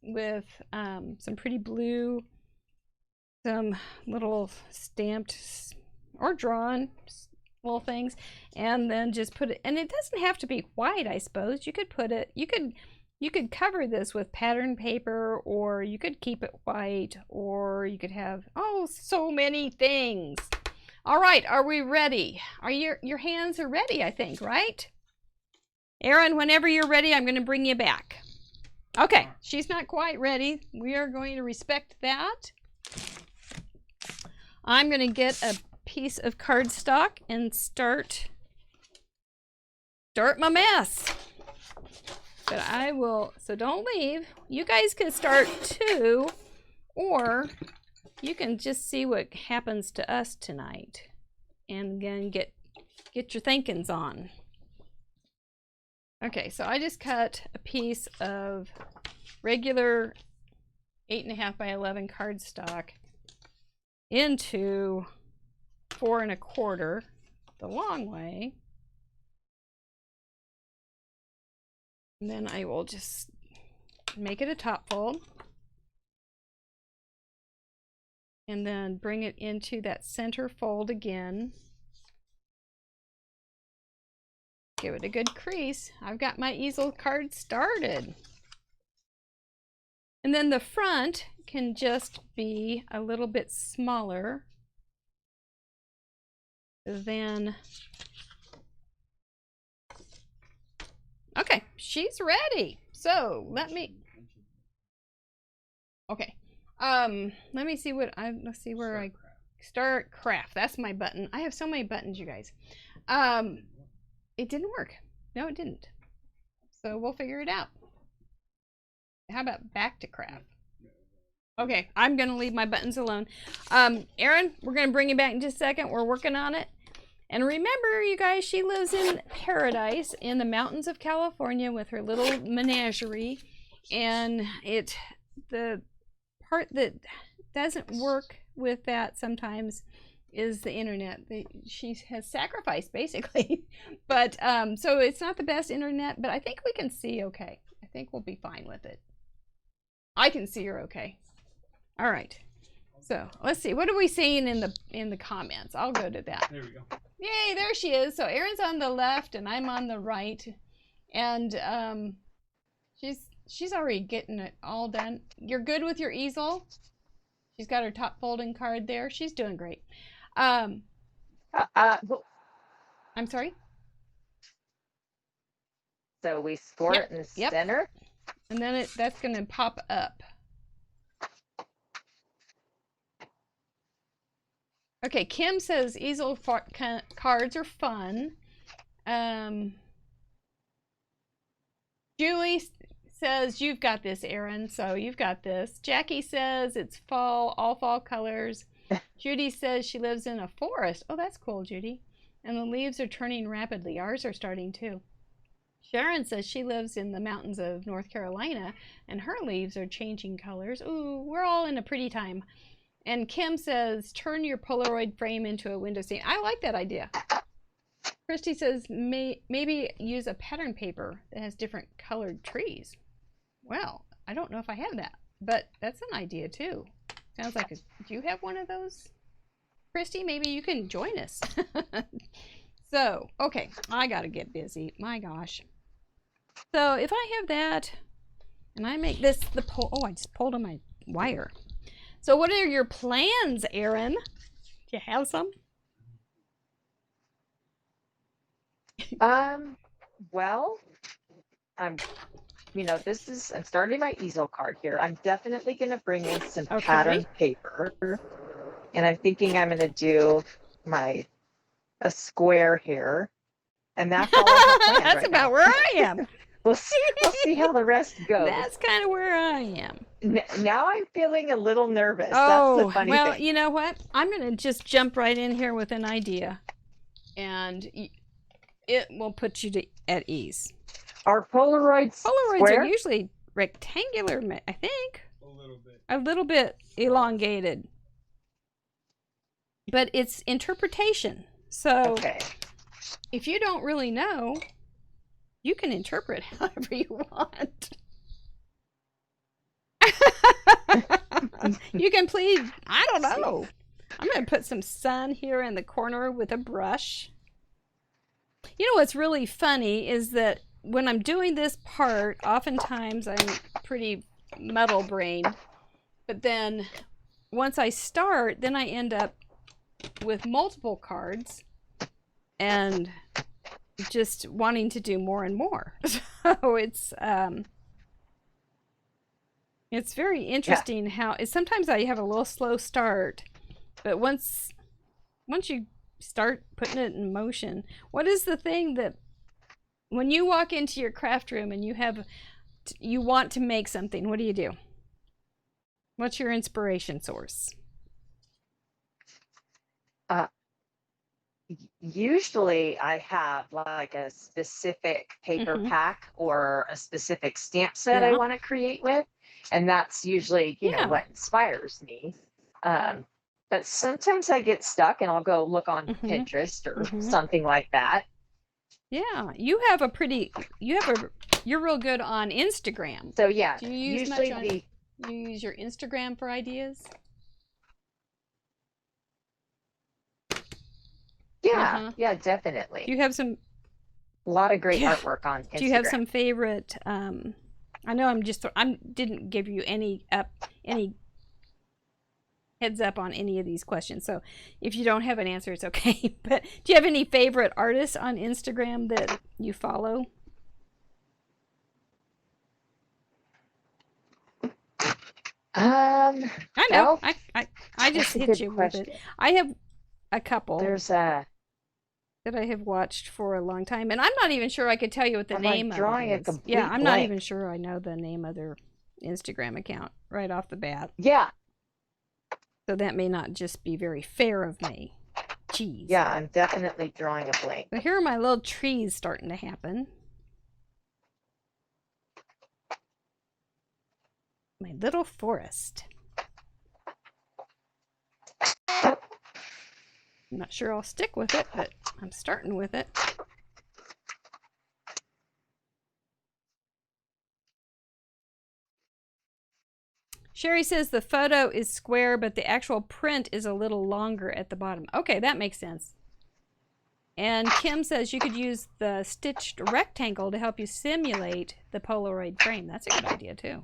with some pretty blue, some little stamped or drawn little things, and then just put it, and it doesn't have to be white, I suppose. You could put it, you could cover this with pattern paper, or you could keep it white, or you could have, oh, so many things. All right, are we ready? Are your hands are ready, I think, right? Erin, whenever you're ready, I'm going to bring you back. Okay, she's not quite ready. We are going to respect that. I'm going to get a piece of cardstock and start my mess. But I will, so don't leave. You guys can start too, or you can just see what happens to us tonight and then get your thinkings on. Okay, so I just cut a piece of regular 8.5 by 11 cardstock into 4 1/4 the long way. And then I will just make it a top fold. And then bring it into that center fold again. Give it a good crease. I've got my easel card started. And then the front can just be a little bit smaller than, okay, she's ready. So let me, okay, let me see what let's see where I start craft. That's my button. I have so many buttons, you guys. It didn't work. No, it didn't. So we'll figure it out. How about back to craft? Okay, I'm gonna leave my buttons alone. Erin, we're gonna bring you back in just a second. We're working on it. And remember, you guys, she lives in paradise in the mountains of California with her little menagerie. And the part that doesn't work with that sometimes is the internet. She has sacrificed, basically. But so it's not the best internet, but I think we can see okay. I think we'll be fine with it. I can see her okay. All right. So let's see. What are we seeing in the comments? I'll go to that. There we go. Yay, there she is. So Erin's on the left and I'm on the right. And she's already getting it all done. You're good with your easel? She's got her top folding card there. She's doing great. I'm sorry? So we score it in the center. And then that's going to pop up. Okay, Kim says easel cards are fun. Julie says you've got this, Erin, so you've got this. Jackie says it's fall, all fall colors. Judy says she lives in a forest. Oh, that's cool, Judy. And the leaves are turning rapidly. Ours are starting too. Sharon says she lives in the mountains of North Carolina and her leaves are changing colors. Ooh, we're all in a pretty time. And Kim says, turn your Polaroid frame into a window scene. I like that idea. Christy says maybe use a pattern paper that has different colored trees. Well, I don't know if I have that, but that's an idea too. Sounds like do you have one of those? Christy, maybe you can join us. So, okay, I gotta get busy. My gosh. So if I have that, and I make this the pole. Oh, I just pulled on my wire. So what are your plans, Erin? Do you have some? Well, I'm starting my easel card here. I'm definitely going to bring in some pattern paper, and I'm thinking I'm going to do a square here, and that's all I have planned. That's right about now. where I am. We'll see how the rest goes. That's kind of where I am. Now I'm feeling a little nervous. Oh, that's the funny well, thing. you know what? I'm going to just jump right in here with an idea, and it will put you at ease. Are Polaroids square? Are usually rectangular, I think. A little bit. A little bit elongated. But it's interpretation. So if you don't really know, you can interpret however you want. You can plead, I don't know. I'm going to put some sun here in the corner with a brush. You know what's really funny is that when I'm doing this part, oftentimes I'm pretty muddle brained. But then once I start, then I end up with multiple cards and just wanting to do more and more. So it's very interesting how sometimes I have a little slow start, but once you start putting it in motion, what is the thing that when you walk into your craft room and you want to make something, what do? What's your inspiration source? Usually I have like a specific paper pack or a specific stamp set I want to create with, and that's usually you know what inspires me. But sometimes I get stuck and I'll go look on Pinterest or something like that. Yeah, you're real good on Instagram. So yeah, do you use you use your Instagram for ideas? Yeah, yeah, definitely. Do you have a lot of great artwork on Instagram? Do you have some favorite? I know I didn't give you any heads up on any of these questions, so if you don't have an answer, it's okay. But do you have any favorite artists on Instagram that you follow? I know. Well, I just hit you with it. I have a couple. There's that I have watched for a long time, and I'm not even sure I could tell you what the name of it is. Yeah, I'm not even sure I know the name of their Instagram account right off the bat. Yeah. So that may not just be very fair of me. Jeez. Yeah, I'm definitely drawing a blank. So here are my little trees starting to happen. My little forest. I'm not sure I'll stick with it, but I'm starting with it. Sherry says the photo is square, but the actual print is a little longer at the bottom. Okay, that makes sense. And Kim says you could use the stitched rectangle to help you simulate the Polaroid frame. That's a good idea, too.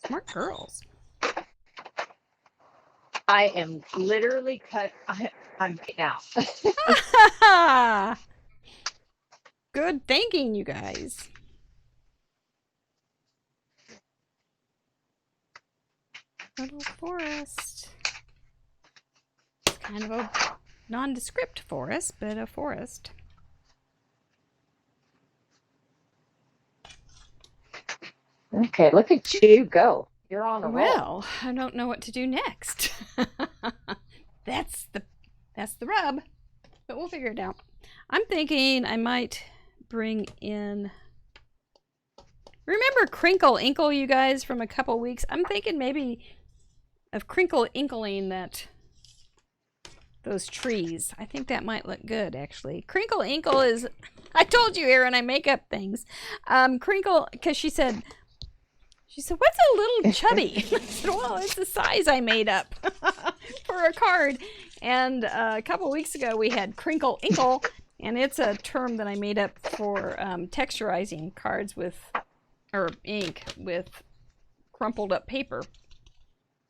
Smart girls. I am literally I'm right now. Good thinking, you guys. Little forest. It's kind of a nondescript forest, but a forest. Okay, look at you go. You're on a roll. Well, I don't know what to do next. That's the rub, but we'll figure it out. I'm thinking I might bring in. Remember Crinkle Inkle, you guys, from a couple weeks? I'm thinking maybe of Crinkle Inkling that those trees. I think that might look good, actually. Crinkle Inkle is, I told you, Erin, I make up things. Crinkle, because she said, what's a little chubby? I said, well, it's the size I made up for a card. And a couple weeks ago, we had Crinkle Inkle, and it's a term that I made up for texturizing cards with, or ink with crumpled up paper.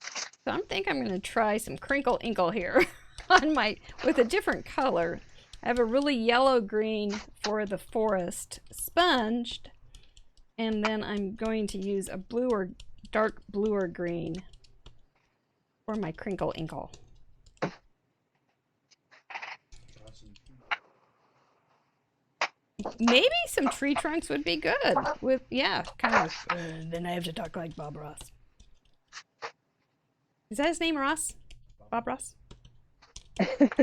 So I think I'm going to try some Crinkle Inkle here on with a different color. I have a really yellow green for the forest sponged, and then I'm going to use a blue or dark blue or green for my Crinkle Inkle. Maybe some tree trunks would be good with, yeah, kind of. Then I have to talk like Bob Ross. Is that his name, Ross? Bob Ross?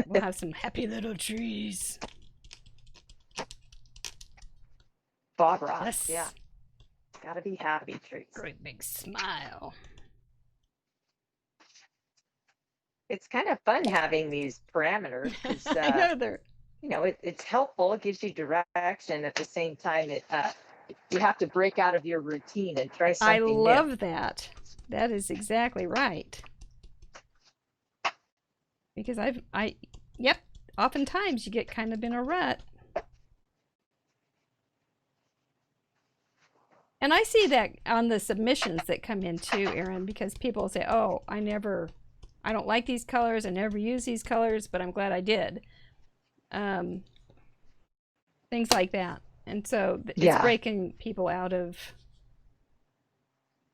We'll have some happy little trees. Bob Ross, Yes. yeah. Gotta be happy trees. Great big smile. It's kind of fun having these parameters. 'Cause, I know they're. you know, it's helpful. It gives you direction. At the same time, you have to break out of your routine and try something I new. love that. That is exactly right. Because yep, oftentimes you get kind of in a rut. And I see that on the submissions that come in too, Erin, because people say, oh, I don't like these colors, I never use these colors, but I'm glad I did. Things like that. And so it's breaking people out of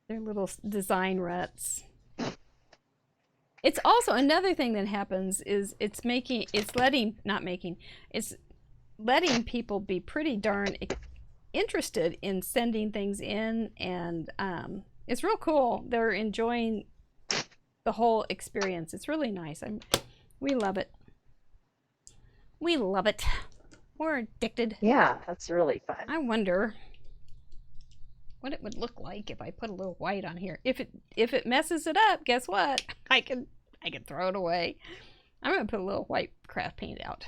their little design ruts. It's also another thing that happens is it's letting people be pretty darn interested in sending things in, and it's real cool. They're enjoying the whole experience. It's really nice. We love it. We love it. We're addicted. Yeah, that's really fun. I wonder what it would look like if I put a little white on here. If it messes it up, guess what? I can throw it away. I'm gonna put a little white craft paint out.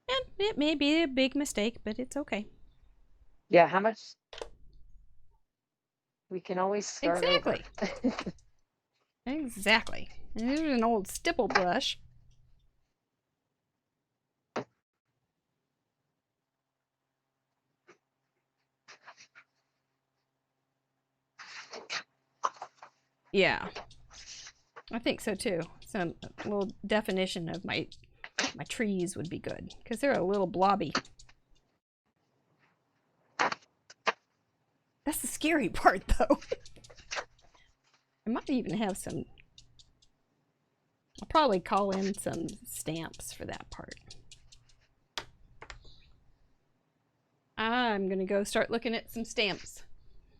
And it may be a big mistake, but it's okay. Yeah, how much? We can always start Exactly. over. Exactly. And here's an old stipple brush. Yeah, I think so too. Some little definition of my trees would be good because they're a little blobby. That's the scary part, though. I might even have some. I'll probably call in some stamps for that part. I'm gonna go start looking at some stamps.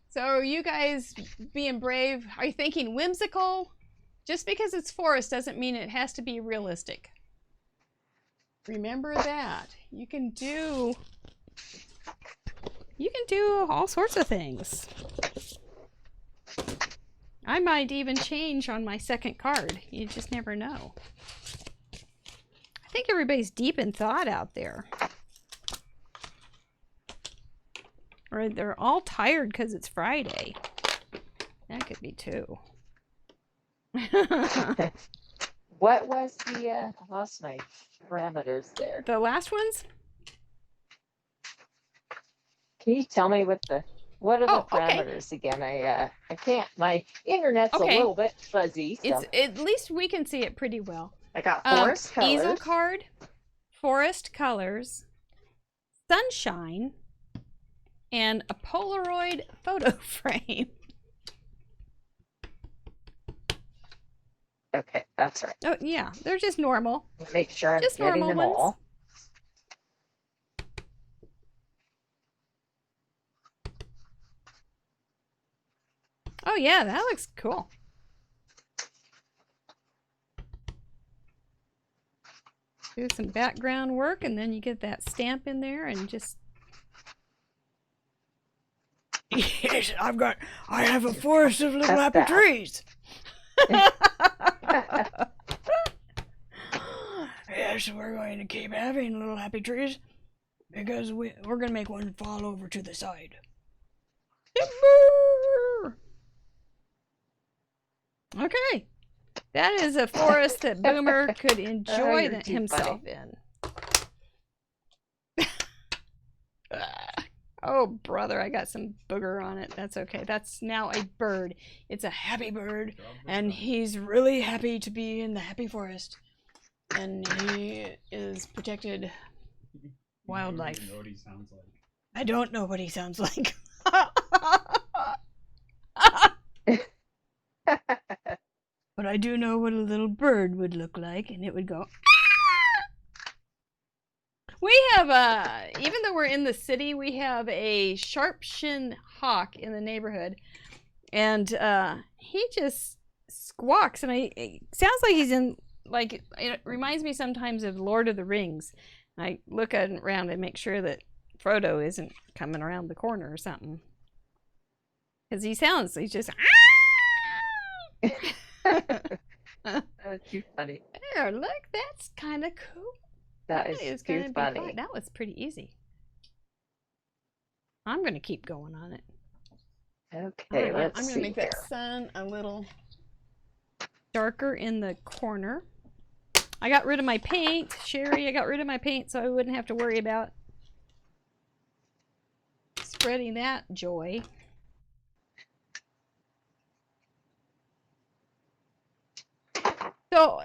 So are you guys being brave? Are you thinking whimsical? Just because it's forest doesn't mean it has to be realistic. Remember that. You can do all sorts of things. I might even change on my second card. You just never know. I think everybody's deep in thought out there. Or they're all tired because it's Friday. That could be too. What was I lost my parameters there. The last ones? Can you tell me what are the okay. parameters again? I can't. My internet's a Okay. little bit fuzzy. So. It's at least we can see it pretty well. I got forest colors. Easel card, forest colors, sunshine, and a Polaroid photo frame. Okay, that's right. Oh yeah, they're just normal. Make sure I'm Just getting normal them ones. all. Oh yeah, that looks cool. Do some background work and then you get that stamp in there and just... Yes, I have a forest of little That's happy bad. trees. yes, we're going to keep having little happy trees because we're going to make one fall over to the side. Okay. That is a forest that Boomer could enjoy you're too himself in. Oh, brother, I got some booger on it. That's okay. That's now a bird. It's a happy bird, and he's really happy to be in the happy forest. And he is protected wildlife. I don't know what he sounds like. I don't know what he sounds like. But I do know what a little bird would look like, and it would go. We have, even though we're in the city, we have a sharp-shinned hawk in the neighborhood. And he just squawks, and it sounds like he's in, like, it reminds me sometimes of Lord of the Rings. I look around and make sure that Frodo isn't coming around the corner or something. Because he's just... That's too funny. There, look, that's kind of cool. That is too funny. Fun. That was pretty easy. I'm going to keep going on it. Okay, let's I'm see going to make here. that sun a little darker in the corner. I got rid of my paint. Sherry, I got rid of my paint so I wouldn't have to worry about spreading that joy. So,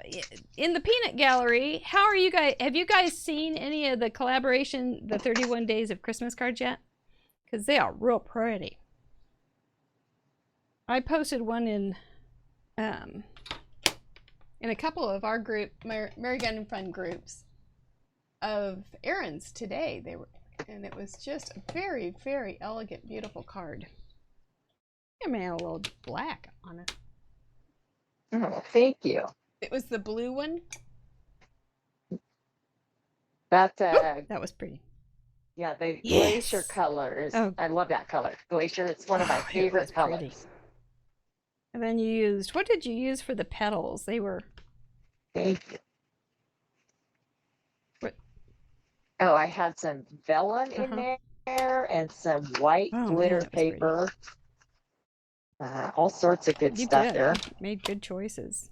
in the peanut gallery, how are you guys? Have you guys seen any of the collaboration, the 31 Days of Christmas cards yet? Because they are real pretty. I posted one in a couple of our group, Mary Gun and Fun groups, of Erin's today. And it was just a very, very elegant, beautiful card. I mean, a little black on it. Oh, thank you. It was the blue one. That That was pretty. yeah, the Yes. glacier colors. Oh. I love that color. Glacier, it's one of my Oh, it favorite was colors. pretty. And then you used, what did you use for the petals? They were, Thank you. What? Oh, I had some vellum in there and some white Oh, man, glitter that was pretty. paper. All sorts of good you stuff did. there. You made good choices.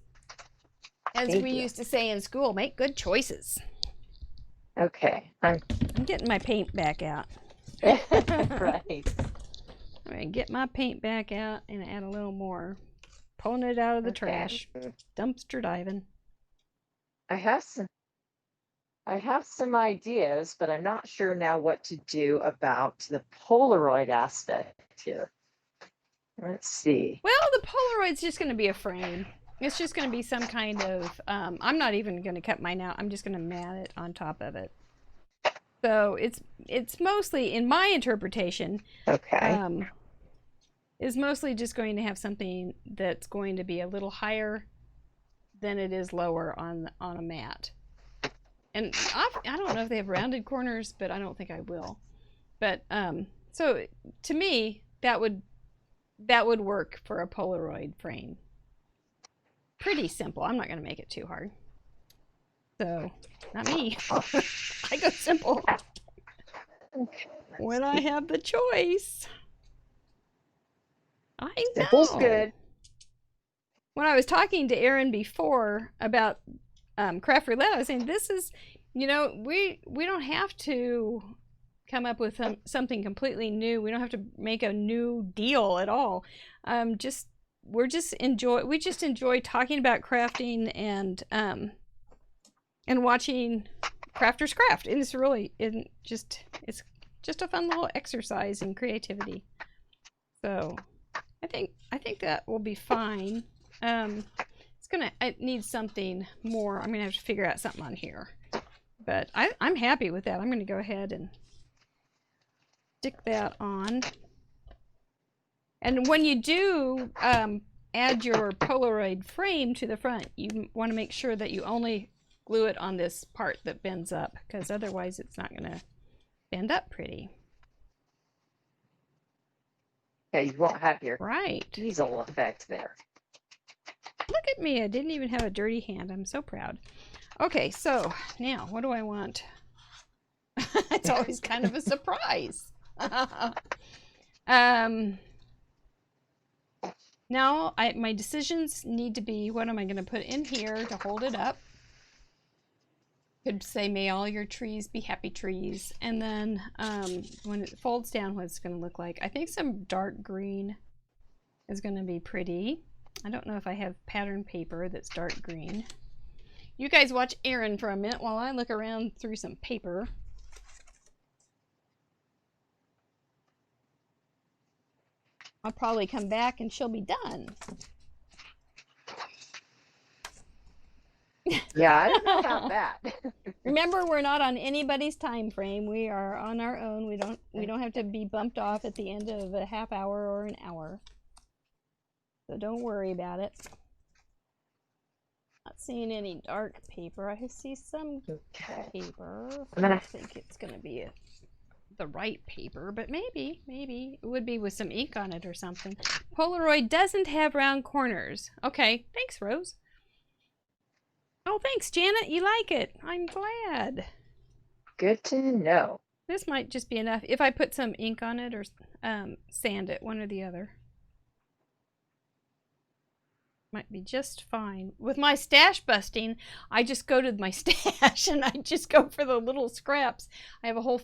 As Thank we you. used to say in school, make good choices. Okay, I'm I'm getting my paint back out. right. I'm going to get my paint back out and add a little more. Pulling it out of the Okay. trash. Dumpster diving. I have some ideas, but I'm not sure now what to do about the Polaroid aspect here. Let's see. Well, the Polaroid's just going to be a frame. It's just going to be some kind of, I'm not even going to cut mine out. I'm just going to mat it on top of it. So it's mostly, in my interpretation, Okay. is mostly just going to have something that's going to be a little higher than it is lower on a mat. And I don't know if they have rounded corners, but I don't think I will. But so to me, that would work for a Polaroid frame. Pretty simple. I'm not going to make it too hard. So, not me. I go simple Okay. when I have the choice. I know. Simple's good. When I was talking to Erin before about Craft Roulette, I was saying this is, we don't have to come up with something completely new. We don't have to make a new deal at all. We just enjoy talking about crafting and watching crafters craft. And it's really it's just a fun little exercise in creativity. So I think that will be fine. It needs something more. I'm gonna have to figure out something on here. But I'm happy with that. I'm gonna go ahead and stick that on. And when you do add your Polaroid frame to the front, you want to make sure that you only glue it on this part that bends up, because otherwise it's not going to bend up pretty. Okay, you won't have your Right. diesel effect there. Look at me. I didn't even have a dirty hand. I'm so proud. Okay, so now what do I want? It's always kind of a surprise. Now my decisions need to be, what am I going to put in here to hold it up? Could say, may all your trees be happy trees. And then when it folds down, what it's going to look like. I think some dark green is going to be pretty. I don't know if I have pattern paper that's dark green. You guys watch Erin for a minute while I look around through some paper. I'll probably come back and she'll be done. Yeah, I don't know about that. Remember, we're not on anybody's time frame. We are on our own. We don't have to be bumped off at the end of a half hour or an hour. So don't worry about it. Not seeing any dark paper. I see some paper. I don't think it's going to be the right paper, but maybe it would be with some ink on it or something. Polaroid doesn't have round corners. Okay, thanks, Rose. Oh, thanks, Janet. You like it. I'm glad. Good to know. This might just be enough if I put some ink on it or sand it, one or the other. Might be just fine. With my stash busting, I just go to my stash and I just go for the little scraps. I have a whole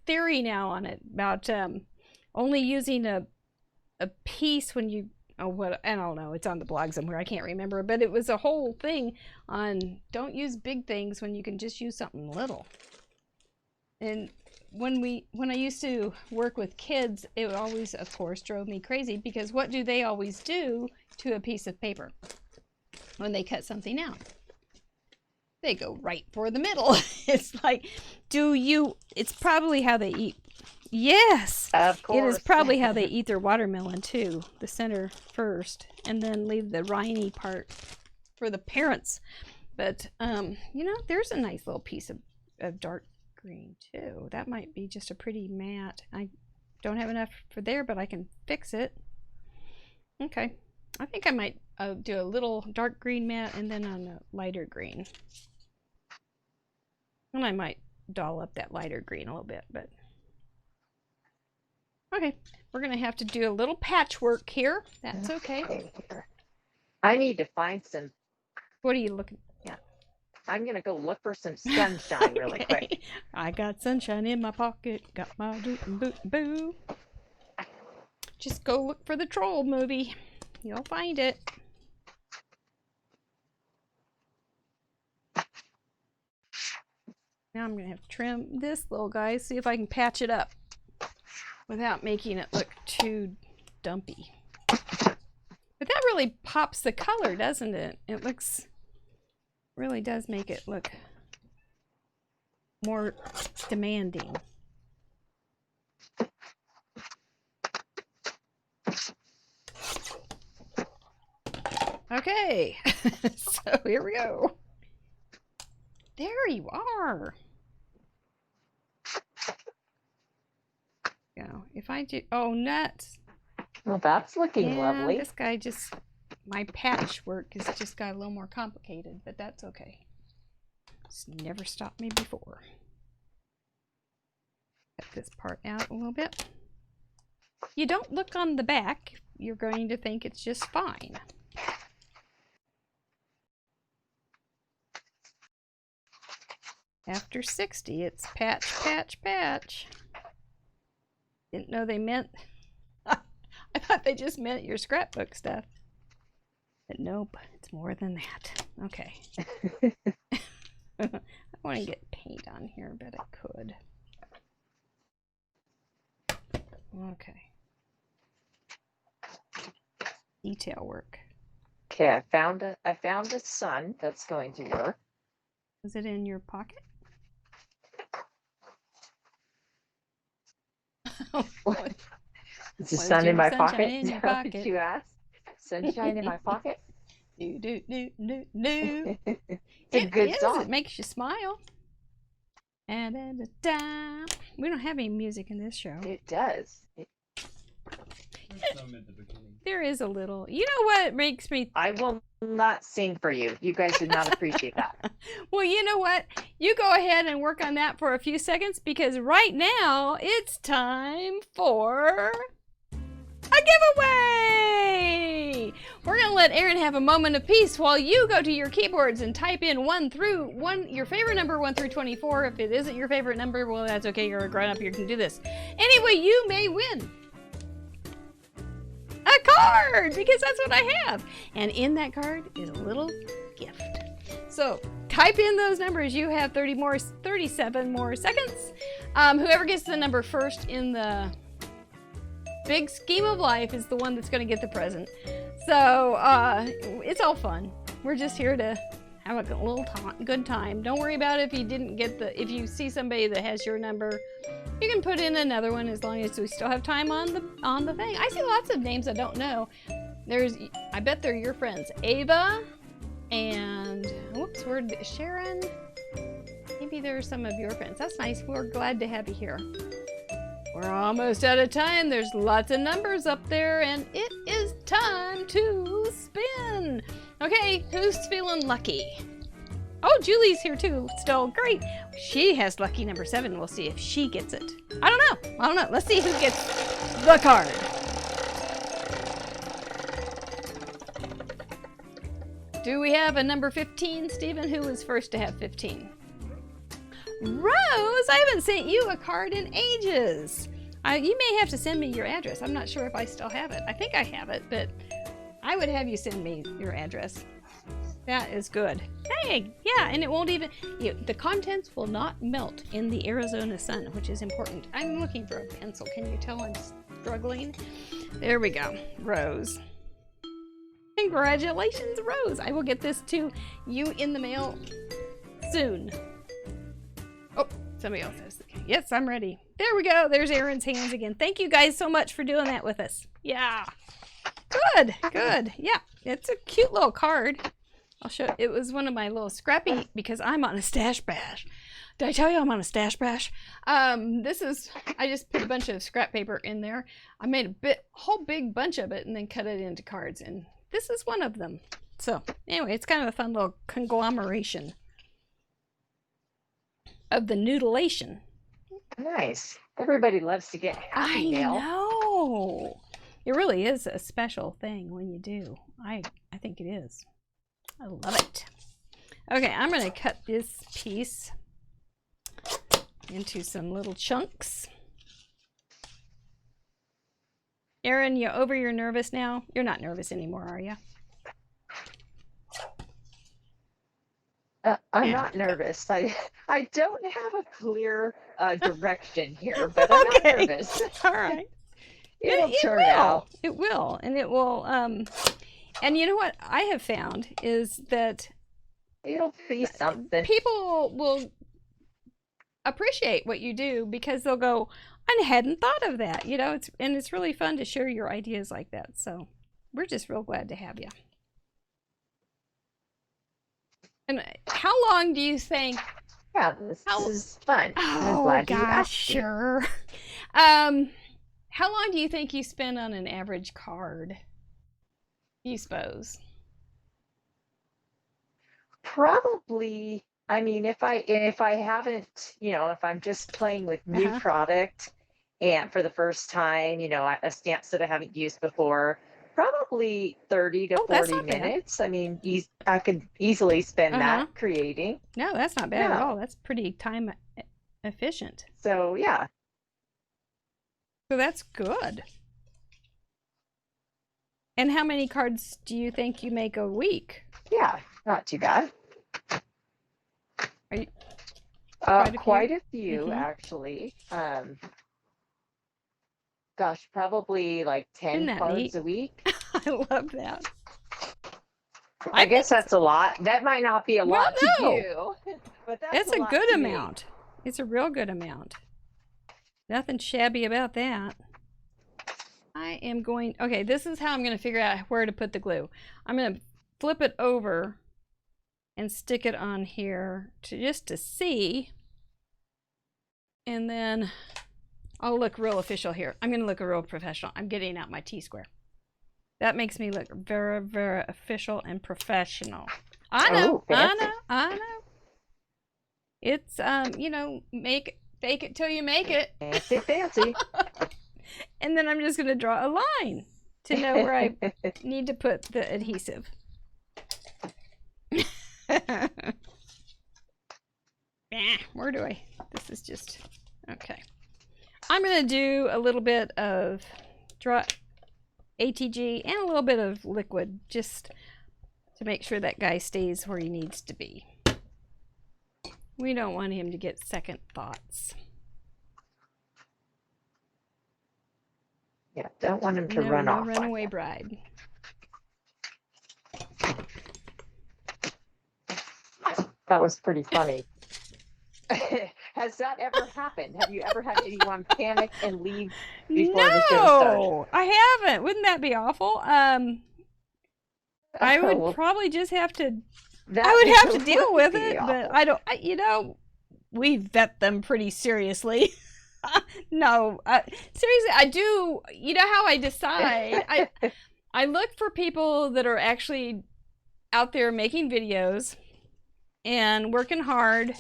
theory now on it about only using a piece when you, oh, what, I don't know, it's on the blog somewhere, I can't remember, but it was a whole thing on don't use big things when you can just use something little. And when I used to work with kids, it always, of course, drove me crazy because what do they always do to a piece of paper when they cut something out? They go right for the middle. It's like, it's probably how they eat. Yes, of course. It is probably how they eat their watermelon too. The center first, and then leave the rindy part for the parents. But you know, there's a nice little piece of dark green too. That might be just a pretty matte. I don't have enough for there, but I can fix it. Okay, I think I might do a little dark green matte and then on a lighter green. And I might doll up that lighter green a little bit, but okay, we're gonna have to do a little patchwork here. That's okay. I need to find some. What are you looking? Yeah, I'm gonna go look for some sunshine really quick. I got sunshine in my pocket. Got my boo. Just go look for the troll movie. You'll find it. Now I'm gonna have to trim this little guy. See if I can patch it up without making it look too dumpy. But that really pops the color, doesn't it? It really does make it look more demanding. Okay, so here we go. There you are. Go. If I do, oh, nuts. Well, that's looking lovely. This guy just, my patchwork has just got a little more complicated, but that's okay. It's never stopped me before. Cut this part out a little bit. You don't look on the back. You're going to think it's just fine. After 60, it's patch, patch, patch. Didn't know they meant, I thought they just meant your scrapbook stuff. But nope, it's more than that. Okay. I want to get paint on here, but I could. Okay. Detail work. Okay, I found a sun that's going to work. Is it in your pocket? Is the sun in my pocket? In your pocket? Did you ask? Sunshine in my pocket? Do. It's a good song. It makes you smile. And we don't have any music in this show. It does. Some at the beginning. There is a little. You know what makes me... I will not sing for you. You guys did not appreciate that. Well, you know what? You go ahead and work on that for a few seconds because right now it's time for a giveaway! We're going to let Erin have a moment of peace while you go to your keyboards and type in your favorite number 1 through 24. If it isn't your favorite number, well, that's okay. You're a grown-up. You can do this. Anyway, you may win a card because that's what I have. And in that card is a little gift. So type in those numbers. You have 37 more seconds. Whoever gets the number first in the big scheme of life is the one that's going to get the present. So it's all fun. We're just here to have a little good time. Don't worry about it if you didn't get if you see somebody that has your number. You can put in another one as long as we still have time on the thing. I see lots of names I don't know. I bet they're your friends. Ava and Sharon. Maybe there's some of your friends. That's nice. We're glad to have you here. We're almost out of time. There's lots of numbers up there and it is time to spin. Okay, who's feeling lucky? Oh, Julie's here too. Still great. She has lucky number 7. We'll see if she gets it. I don't know. Let's see who gets the card. Do we have a number 15, Stephen? Who was first to have 15? Rose, I haven't sent you a card in ages. You may have to send me your address. I'm not sure if I still have it. I think I have it, but I would have you send me your address. That is good. Hey, yeah, and it won't even, the contents will not melt in the Arizona sun, which is important. I'm looking for a pencil. Can you tell I'm struggling? There we go. Rose. Congratulations, Rose. I will get this to you in the mail soon. Oh, somebody else has it. Yes, I'm ready. There we go. There's Erin's hands again. Thank you guys so much for doing that with us. Yeah. Good, good. Yeah, it's a cute little card. I'll show. It was one of my little scrappy because I'm on a stash bash. Did I tell you I'm on a stash bash? I just put a bunch of scrap paper in there. I made a whole big bunch of it and then cut it into cards, and this is one of them. So anyway, it's kind of a fun little conglomeration of the noodleation. Nice. Everybody loves to get happy mail. I know. It really is a special thing when you do. I think it is. I love it. Okay, I'm going to cut this piece into some little chunks. Erin, you over your nervous now? You're not nervous anymore, are you? I'm not nervous. I don't have a clear direction here, but I'm not nervous. All right. It'll turn out. It will, and it will. And you know what I have found is that It'll be something. people will appreciate what you do because they'll go, I hadn't thought of that, it's really fun to share your ideas like that. So we're just real glad to have you. And how long do you think? Yeah, this is fun. I'm Oh glad you gosh, asked me. sure. How long do you think you spend on an average card? You suppose? Probably. I mean, if I haven't, if I'm just playing with new product and for the first time, a stamps that I haven't used before, probably 30 to 40 minutes. I mean, I could easily spend that creating. No, that's not bad at all. That's pretty time efficient. So, yeah. So that's good. And how many cards do you think you make a week? Yeah, not too bad. Are you, quite a few, actually. Gosh, probably like 10 cards a week. I love that. I guess that's a lot. That might not be a lot to you, but that's a good amount. It's a real good amount. Nothing shabby about that. I am going, okay, this is how I'm going to figure out where to put the glue. I'm going to flip it over and stick it on here just to see. And then I'll look real official here. I'm going to look real professional. I'm getting out my T-square. That makes me look very, very official and professional. I know, I know. It's, you know, fake it till you make it. Fancy. And then I'm just going to draw a line to know where I need to put the adhesive. Where do I? This is just, okay. I'm going to do a little bit of dry ATG and a little bit of liquid just to make sure that guy stays where he needs to be. We don't want him to get second thoughts. Yeah, don't want him to run off. No runaway bride. That was pretty funny. Has that ever happened? Have you ever had anyone panic and leave before the show started? No, I haven't. Wouldn't that be awful? I would probably just have to. I would have to deal with it, but I don't. You know, we vet them pretty seriously. No, seriously, I do. You know how I decide? I look for people that are actually out there making videos and working hard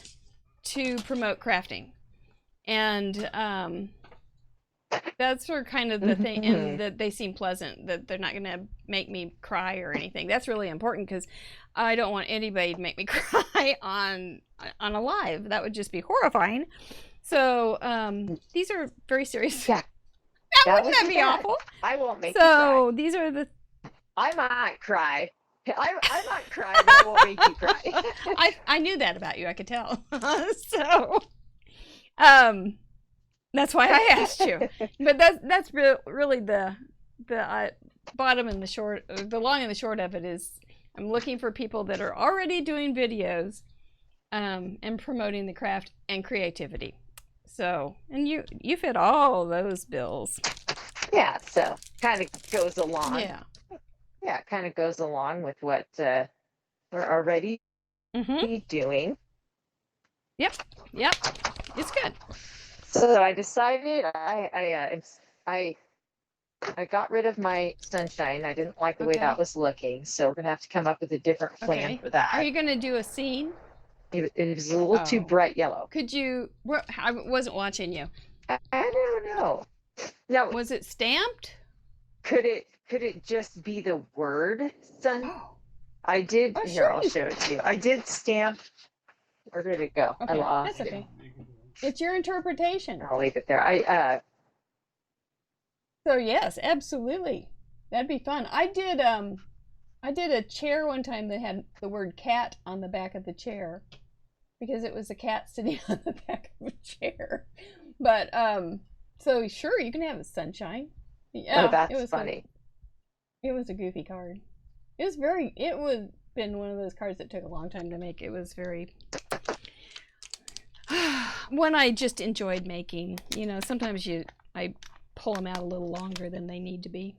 to promote crafting, and that's sort of kind of the thing, and that they seem pleasant, that they're not going to make me cry or anything. That's really important because I don't want anybody to make me cry on a live. That would just be horrifying. So these are very serious. Yeah. Wouldn't that be awful? I won't make you So these are the. I might cry. I might cry, but I won't make you cry. I knew that about you. I could tell. So, that's why I asked you. But that's really the bottom and the short, the long and the short of it is, I'm looking for people that are already doing videos, and promoting the craft and creativity. So, and you fit all those bills. Yeah. So kind of goes along. Yeah. Yeah, it kind of goes along with what we're already doing. Yep. It's good. So I decided I got rid of my sunshine. I didn't like the way that was looking, so we're gonna have to come up with a different plan for that. Are you gonna do a scene? It was a little too bright yellow. Could you? I wasn't watching you. I don't know. No. Was it stamped? Could it just be the word sun? Oh. I did. Oh, here, sure. I'll show it to you. I did stamp. Where did it go? Okay, I lost that's it. okay. It's your interpretation. I'll leave it there. So yes, absolutely, that'd be fun. I did a chair one time that had the word cat on the back of the chair because it was a cat sitting on the back of a chair. But so sure, you can have a sunshine. Yeah, that's funny. It was a goofy card. It was been one of those cards that took a long time to make. It was very one I just enjoyed making. You know, sometimes I pull them out a little longer than they need to be,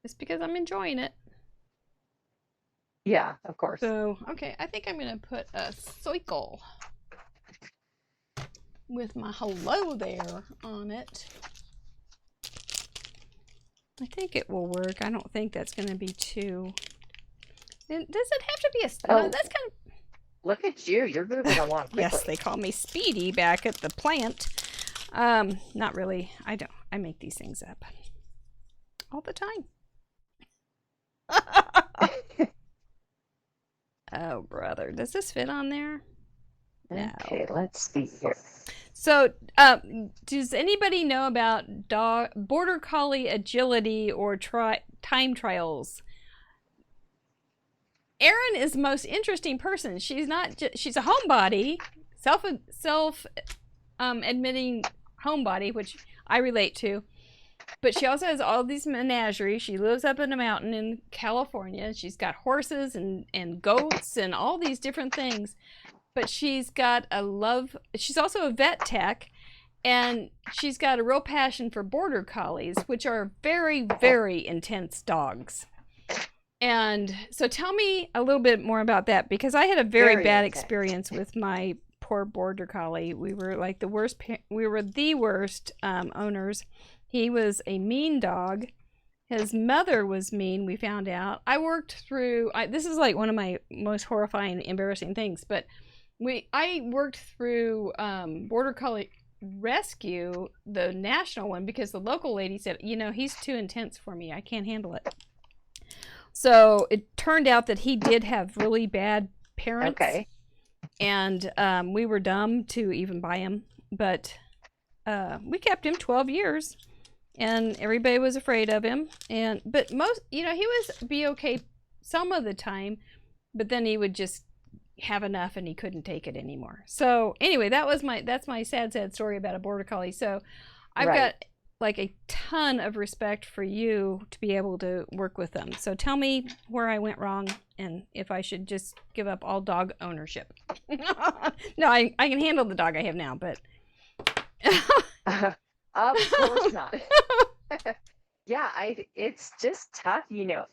just because I'm enjoying it. Yeah, of course. So okay, I think I'm gonna put a circle with my hello there on it. I think it will work. I don't think that's going to be too. Does it have to be a? Oh, that's kind of. Look at you! You're moving along quickly. Yes, they call me Speedy back at the plant. Not really. I don't. I make these things up all the time. Oh, brother, does this fit on there? No. Okay, let's see here. So, does anybody know about border collie agility or time trials? Erin is the most interesting person. She's not. She's a homebody, admitting homebody, which I relate to. But she also has all these menageries. She lives up in a mountain in California. She's got horses and goats and all these different things. But she's got she's also a vet tech, and she's got a real passion for border collies, which are very, very intense dogs. And so tell me a little bit more about that, because I had a very bad experience with my poor border collie. We were like the worst. We were the worst owners. He was a mean dog. His mother was mean. We found out. I worked through. This is like one of my most horrifying, embarrassing things. But I worked through Border Collie Rescue, the national one, because the local lady said, you know, he's too intense for me. I can't handle it. So it turned out that he did have really bad parents. Okay. And we were dumb to even buy him. But we kept him 12 years. And everybody was afraid of him. But most, you know, he was be okay some of the time. But then he would just have enough and he couldn't take it anymore. So anyway, that's my sad story about a border collie. So I've got like a ton of respect for you to be able to work with them. So tell me where I went wrong and if I should just give up all dog ownership. No, I can handle the dog I have now, but of course not. Yeah, it's just tough, you know.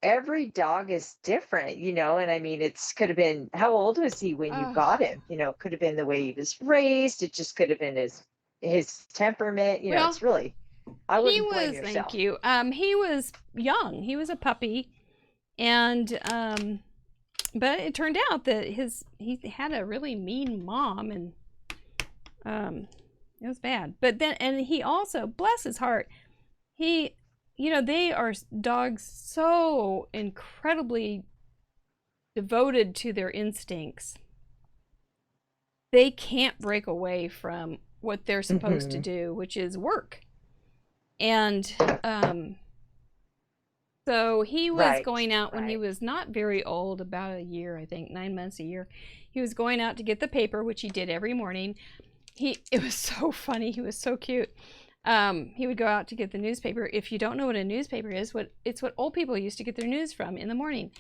Every dog is different, you know, and I mean, could have been, how old was he when you got him? You know, it could have been the way he was raised. It just could have been his temperament. You know, it's really, I wouldn't blame yourself. Thank you. He was young. He was a puppy, and but it turned out that he had a really mean mom, and it was bad. But then, and he also, bless his heart, you know, they are dogs so incredibly devoted to their instincts. They can't break away from what they're supposed to do, which is work. And so he was going out when he was not very old, about a year, I think, 9 months, a year. He was going out to get the paper, which he did every morning. It was so funny. He was so cute. He would go out to get the newspaper. If you don't know what a newspaper is, it's what old people used to get their news from in the morning.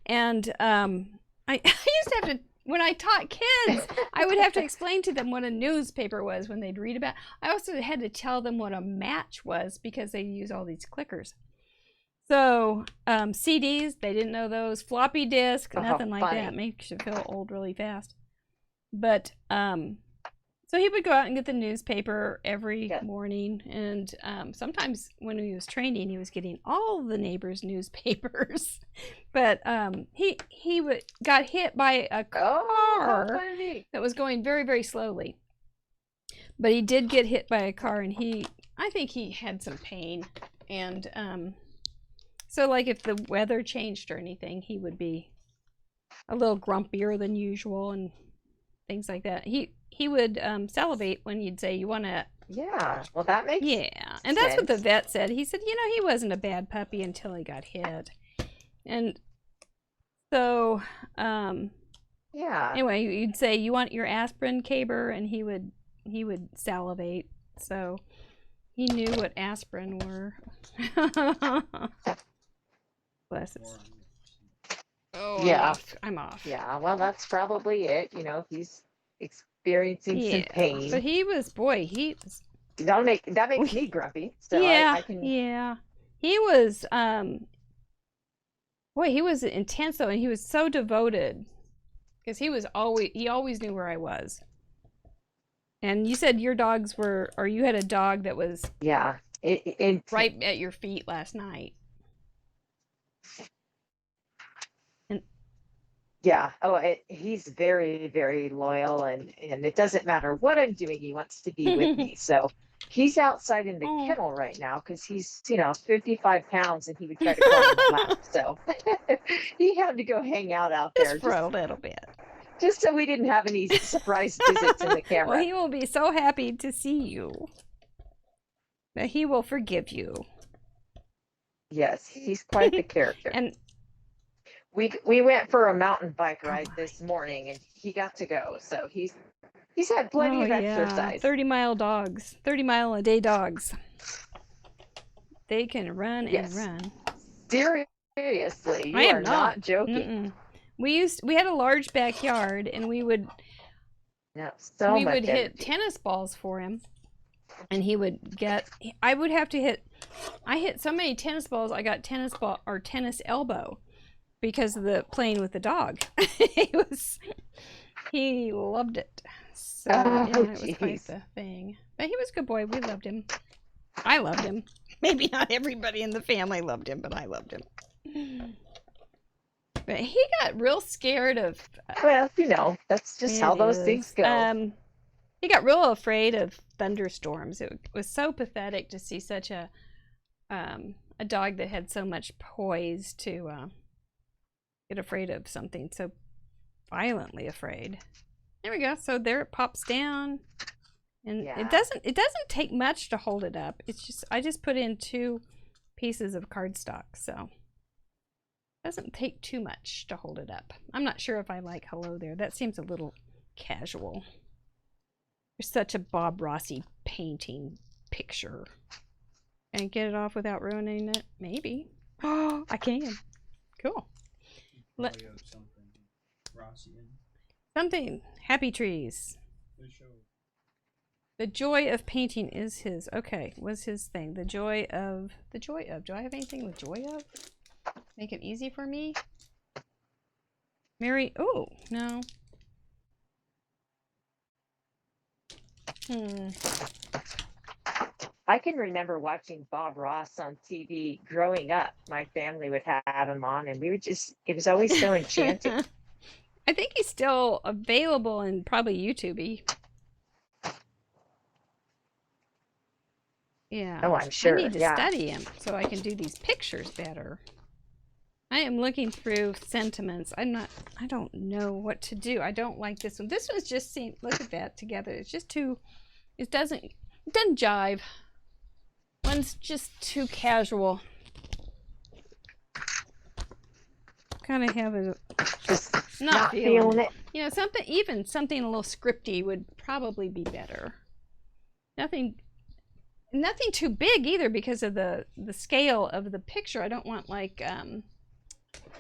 And I used to have to, when I taught kids, I would have to explain to them what a newspaper was when they'd read about. I also had to tell them what a match was because they use all these clickers. So CDs, they didn't know those. Floppy disk, nothing like that. Makes you feel old really fast. But so he would go out and get the newspaper every morning, and sometimes when he was training, he was getting all the neighbors' newspapers. But he got hit by a car that was going very, very slowly. But he did get hit by a car, and I think he had some pain. And so, like, if the weather changed or anything, he would be a little grumpier than usual and things like that. He would salivate when you'd say, you want to... Yeah, well, that makes and that's what the vet said. He said, you know, he wasn't a bad puppy until he got hit. And so, anyway, you'd say, you want your aspirin, Caber? And he would salivate. So he knew what aspirin were. Bless us. Oh, yeah. I'm off. Yeah, well, that's probably it. You know, he's experiencing some pain. But he was, that makes me grumpy. So I can... He was, he was intense though, and he was so devoted because he always knew where I was. And you said your dogs were, or you had a dog that was right at your feet last night. Yeah. Oh, he's very, very loyal, and it doesn't matter what I'm doing. He wants to be with me. So he's outside in the kennel right now because he's, 55 pounds, and he would try to crawl in my lap. So he had to go hang out there just for a little bit, just so we didn't have any surprise visits in the camera. Well, he will be so happy to see you that he will forgive you. Yes, he's quite the character. And we went for a mountain bike ride this morning, and he got to go. So he's had plenty of exercise. 30-mile dogs, 30-mile-a-day dogs. They can run and run. Seriously, you are not joking. We had a large backyard, and we would hit tennis balls for him, and he would get. I hit so many tennis balls. I got tennis tennis elbow because of the playing with the dog. He loved it. So Oh, yeah, it was quite jeez. the thing. But he was a good boy. We loved him. I loved him. Maybe not everybody in the family loved him, but I loved him. But he got real scared of. Well, that's just how those things go. He got real afraid of thunderstorms. It was so pathetic to see such a dog that had so much poise to get afraid of something so violently afraid. There we go. So there it pops down, and Yeah. it doesn't take much to hold it up. It's just I just put in 2 pieces of cardstock, so it doesn't take too much to hold it up. I'm not sure if I like hello there. That seems a little casual. There's such a Bob Rossi painting picture. Can I get it off without ruining it? Maybe. Oh, I can. Cool. Something. Happy trees. The joy of painting is his. Okay, was his thing. The joy of. Do I have anything with joy of? Make it easy for me? Mary. Oh, no. I can remember watching Bob Ross on TV growing up. My family would have him on, and it was always so enchanting. I think he's still available and probably YouTube-y. Yeah. Oh, I'm sure. I need to yeah. study him so I can do these pictures better. I am looking through sentiments. I don't know what to do. I don't like this one. This one's just look at that together. It's just too, it doesn't jive. One's just too casual. Kind of have a Just not feeling it. You know, something a little scripty would probably be better. Nothing too big either because of the scale of the picture. I don't want like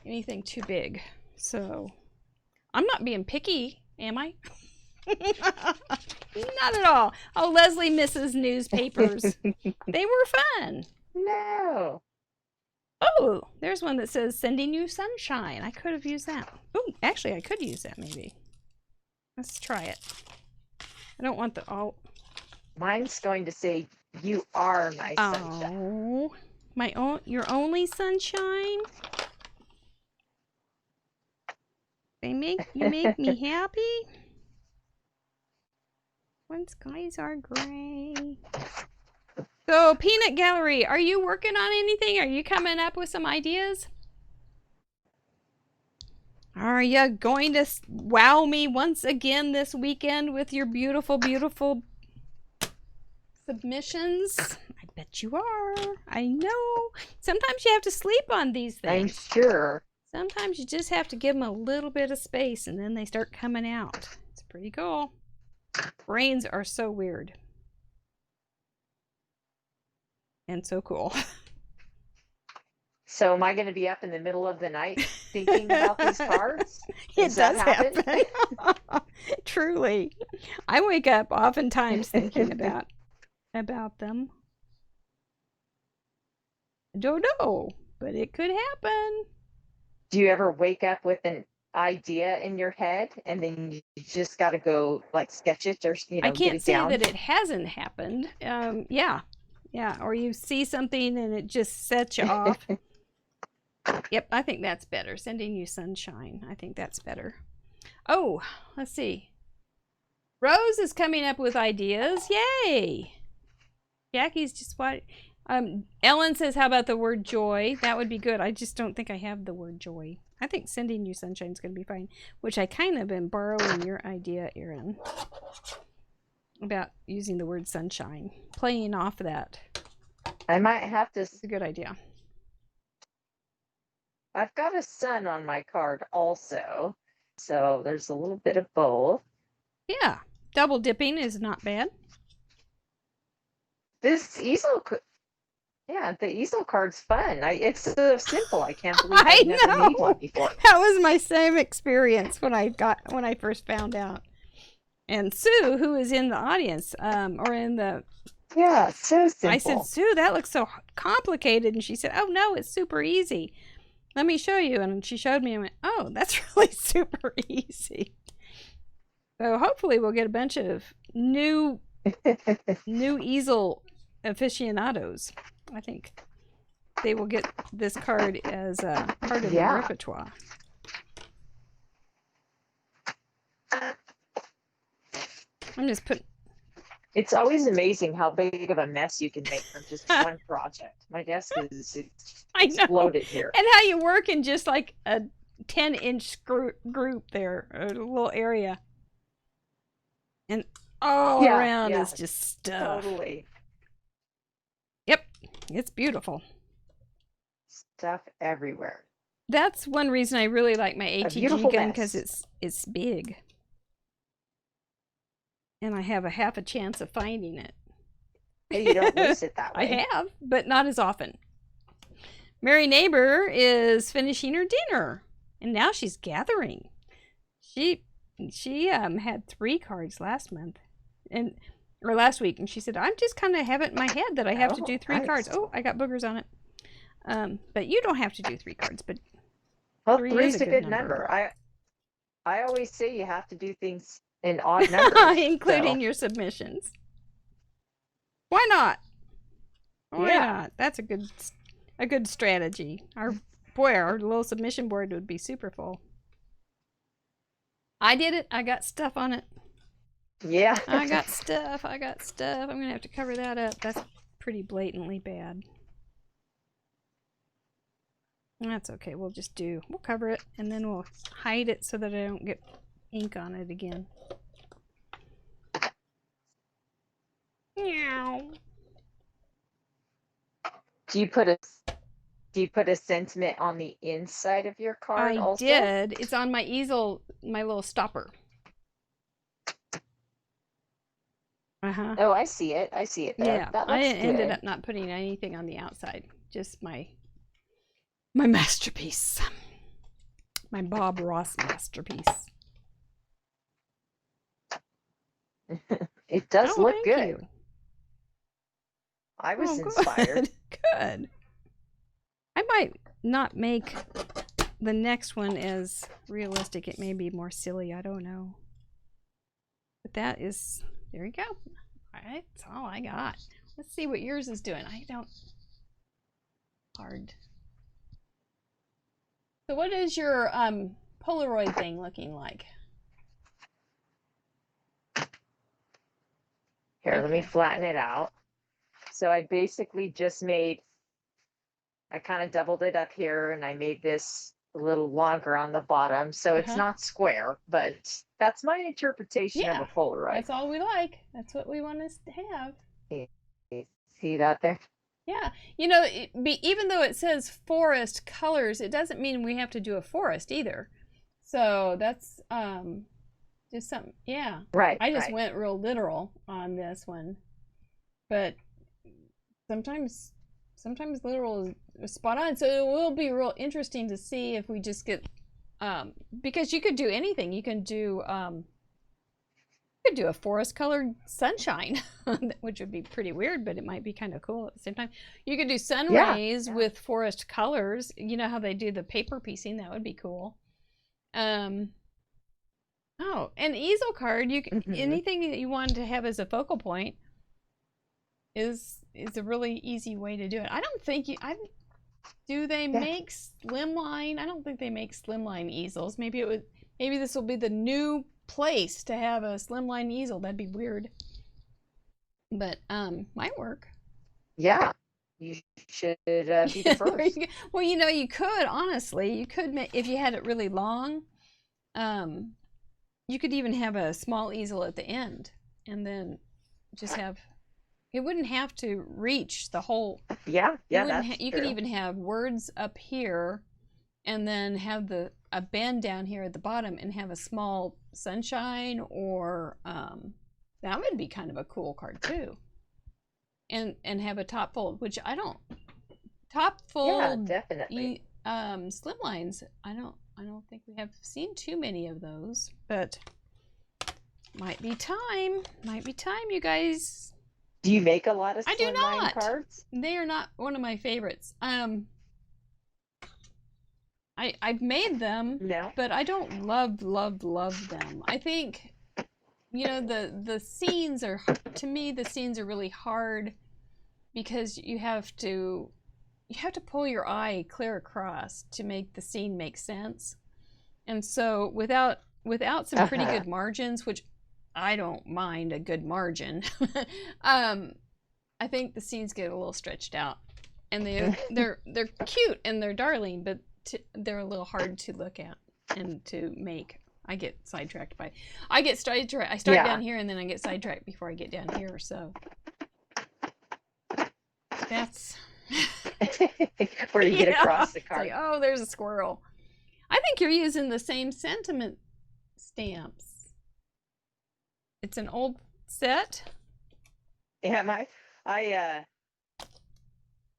anything too big. So I'm not being picky, am I? Not at all. Oh, Leslie misses newspapers. They were fun. No. Oh, there's one that says sending you sunshine. I could have used that. Oh, actually I could use that maybe. Let's try it. I don't want the Mine's going to say, "You are my sunshine." Oh, your only sunshine. You make me happy. When skies are gray. So, Peanut Gallery, are you working on anything? Are you coming up with some ideas? Are you going to wow me once again this weekend with your beautiful, beautiful submissions? I bet you are. I know. Sometimes you have to sleep on these things. I'm sure. Sometimes you just have to give them a little bit of space and then they start coming out. It's pretty cool. Brains are so weird. And so cool. So am I going to be up in the middle of the night thinking about these cards? It does happen. Truly. I wake up oftentimes thinking about them. I don't know, but it could happen. Do you ever wake up with an idea in your head and then you just got to go like sketch it or I get can't it say down? that it hasn't happened. Yeah, or you see something and it just sets you off. Yep, I think that's better. Sending you sunshine. I think that's better. Oh, let's see. Rose is coming up with ideas. Yay! Jackie's just what. Ellen says, how about the word joy? That would be good. I just don't think I have the word joy. I think sending you sunshine is going to be fine, which I kind of am borrowing your idea, Erin, about using the word sunshine. Playing off that. I might have to. It's a good idea. I've got a sun on my card also, so there's a little bit of both. Yeah, double dipping is not bad. This easel, the easel card's fun. It's so simple. I can't believe I've never made one before. That was my same experience when I first found out. And Sue, who is in the audience, or in the so simple. I said, Sue, that looks so complicated, and she said, oh no, it's super easy. Let me show you. And she showed me and I went, oh, that's really super easy. So hopefully we'll get a bunch of new easel aficionados. I think they will get this card as a part of their repertoire. I'm just putting. It's always amazing how big of a mess you can make from just one project. My desk is exploded here. And how you work in just like a 10-inch group there, a little area. And all around is just stuff. Totally. Yep, it's beautiful. Stuff everywhere. That's one reason I really like my ATG gun, because it's big. And I have a half a chance of finding it. Hey, you don't lose it that way. I have, but not as often. Mary Neighbor is finishing her dinner, and now she's gathering. She had 3 cards last month, or last week, and she said, "I'm just kind of have it in my head that I have to do 3 cards." Oh, I got boogers on it. But you don't have to do 3 cards, but well, 3 is a good number. I always say you have to do things in odd numbers, including your submissions. Why not? Why not? That's a good strategy. Our little submission board would be super full. I did it. I got stuff on it. Yeah. I got stuff. I'm gonna have to cover that up. That's pretty blatantly bad. That's okay. We'll cover it, and then we'll hide it so that I don't get ink on it again. Meow. Do you put a sentiment on the inside of your card also? I did. It's on my easel, my little stopper. Uh-huh. Oh, I see it. There. Yeah, that I looks ended good. up not putting anything on the outside. Just my masterpiece. My Bob Ross masterpiece. It does look thank good. You. I was inspired. Good. I might not make the next one as realistic. It may be more silly. I don't know. But there you go. All right, that's all I got. Let's see what yours is doing. Hard. So what is your Polaroid thing looking like? Here, let me flatten it out. So I basically just I kind of doubled it up here, and I made this a little longer on the bottom. So it's not square, but that's my interpretation of a Polaroid. That's all we like. That's what we want us to have. See that there? Yeah. You know, even though it says forest colors, it doesn't mean we have to do a forest either. So that's just something. Yeah. Right. I just went real literal on this one. But sometimes literal is spot on. So it will be real interesting to see if we just get because you could do anything. You can do a forest colored sunshine, which would be pretty weird, but it might be kind of cool at the same time. You could do sun rays with forest colors. You know how they do the paper piecing? That would be cool. Oh, an easel card. You can, anything that you want to have as a focal point is a really easy way to do it. I don't think do they make slimline? I don't think they make slimline easels. Maybe this will be the new place to have a slimline easel. That'd be weird, but might work. Yeah, you should be the first. Well, you know, you could if you had it really long. You could even have a small easel at the end, and then just have. It wouldn't have to reach the whole. Yeah, you could even have words up here, and then have a bend down here at the bottom, and have a small sunshine, or that would be kind of a cool card too. And have a top fold, which I don't. Top fold. Yeah, definitely. Slimlines. I don't think we have seen too many of those, but might be time. Might be time, you guys. Do you make a lot of I do not. cards? They are not one of my favorites. I've made them, no, but I don't love them. I think you know, the scenes are, to me, the scenes are really hard because you have to pull your eye clear across to make the scene make sense. And so without some pretty good margins, which I don't mind a good margin, I think the scenes get a little stretched out, and they're cute and they're darling, but they're a little hard to look at and to make. I get sidetracked. I start down here and then I get sidetracked before I get down here. So that's where you get across the card. It's like, oh, there's a squirrel. I think you're using the same sentiment stamps. It's an old set. Yeah,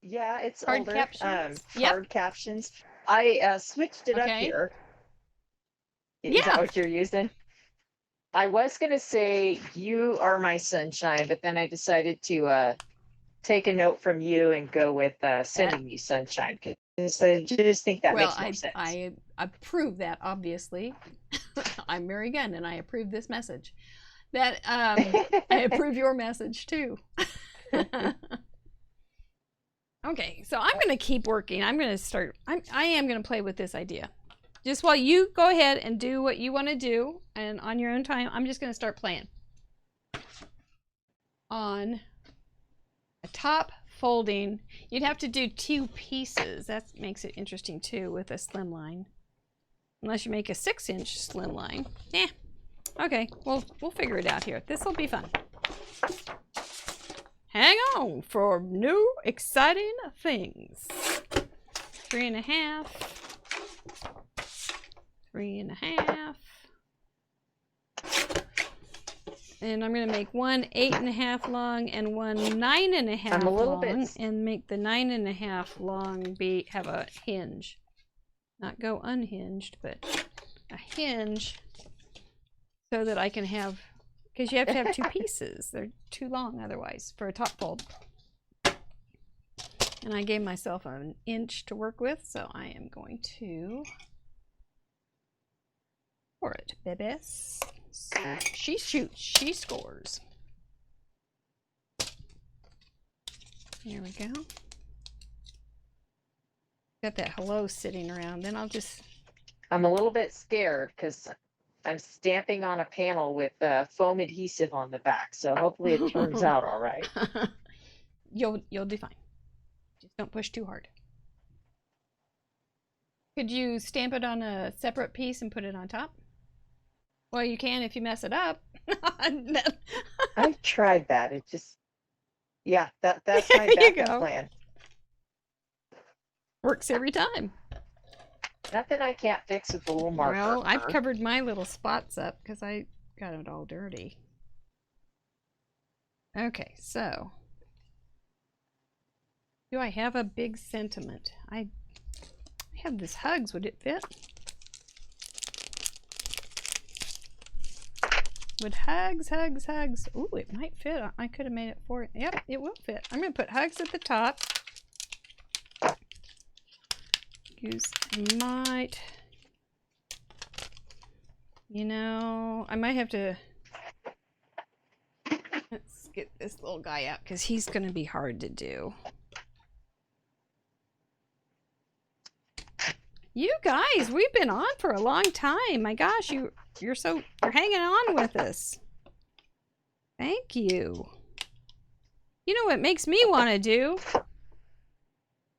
yeah, it's Hard older. captions? Hard captions. I switched it up here. Is that what you're using? I was gonna say you are my sunshine, but then I decided to take a note from you and go with sending you sunshine, because I just think that makes more sense. I approve that, obviously. I'm Mary Gunn, and I approve this message. That I approve your message too. Okay, so I'm going to keep working. I'm going to start. I am going to play with this idea. Just while you go ahead and do what you want to do, and on your own time, I'm just going to start playing. On a top folding, you'd have to do 2 pieces. That makes it interesting too with a slim line. Unless you make a 6-inch slim line. Yeah. Okay, we'll figure it out here. This will be fun. Hang on for new exciting things. 3.5. 3.5. And I'm going to make one 8.5 long and one 9.5 long, and make the 9.5 long have a hinge. Not go unhinged, but a hinge, so that I can have, because you have to have 2 pieces. They're too long otherwise for a top fold. And I gave myself an inch to work with, so I am going to pour it, babies. She shoots, she scores. Here we go. Got that hello sitting around. Then I'm a little bit scared because I'm stamping on a panel with foam adhesive on the back, so hopefully it turns out all right. You'll do fine. Just don't push too hard. Could you stamp it on a separate piece and put it on top? Well, you can if you mess it up. I've tried that. It just, yeah, that's my backup plan. Works every time. Nothing I can't fix with a little marker. Well, I've covered my little spots up because I got it all dirty. Okay, so do I have a big sentiment? I have this hugs. Would it fit? Would hugs. Ooh, it might fit. I could have made it for it. Yep, it will fit. I'm going to put hugs at the top. Might, you know, I might have to, let's get this little guy out because he's going to be hard to do. You guys, we've been on for a long time. My gosh, you're hanging on with us. Thank you. You know what makes me want to do?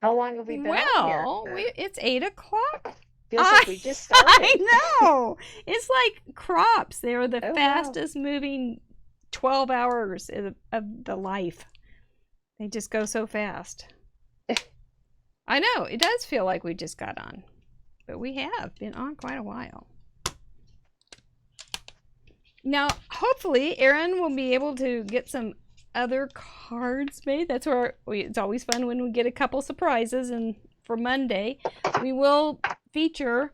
How long have we been on here? It's 8 o'clock. Feels like we just started. I know. It's like crops. They're the fastest moving 12 hours of the life. They just go so fast. I know. It does feel like we just got on. But we have been on quite a while. Now, hopefully, Erin will be able to get some other cards made. That's where it's always fun when we get a couple surprises. And for Monday, we will feature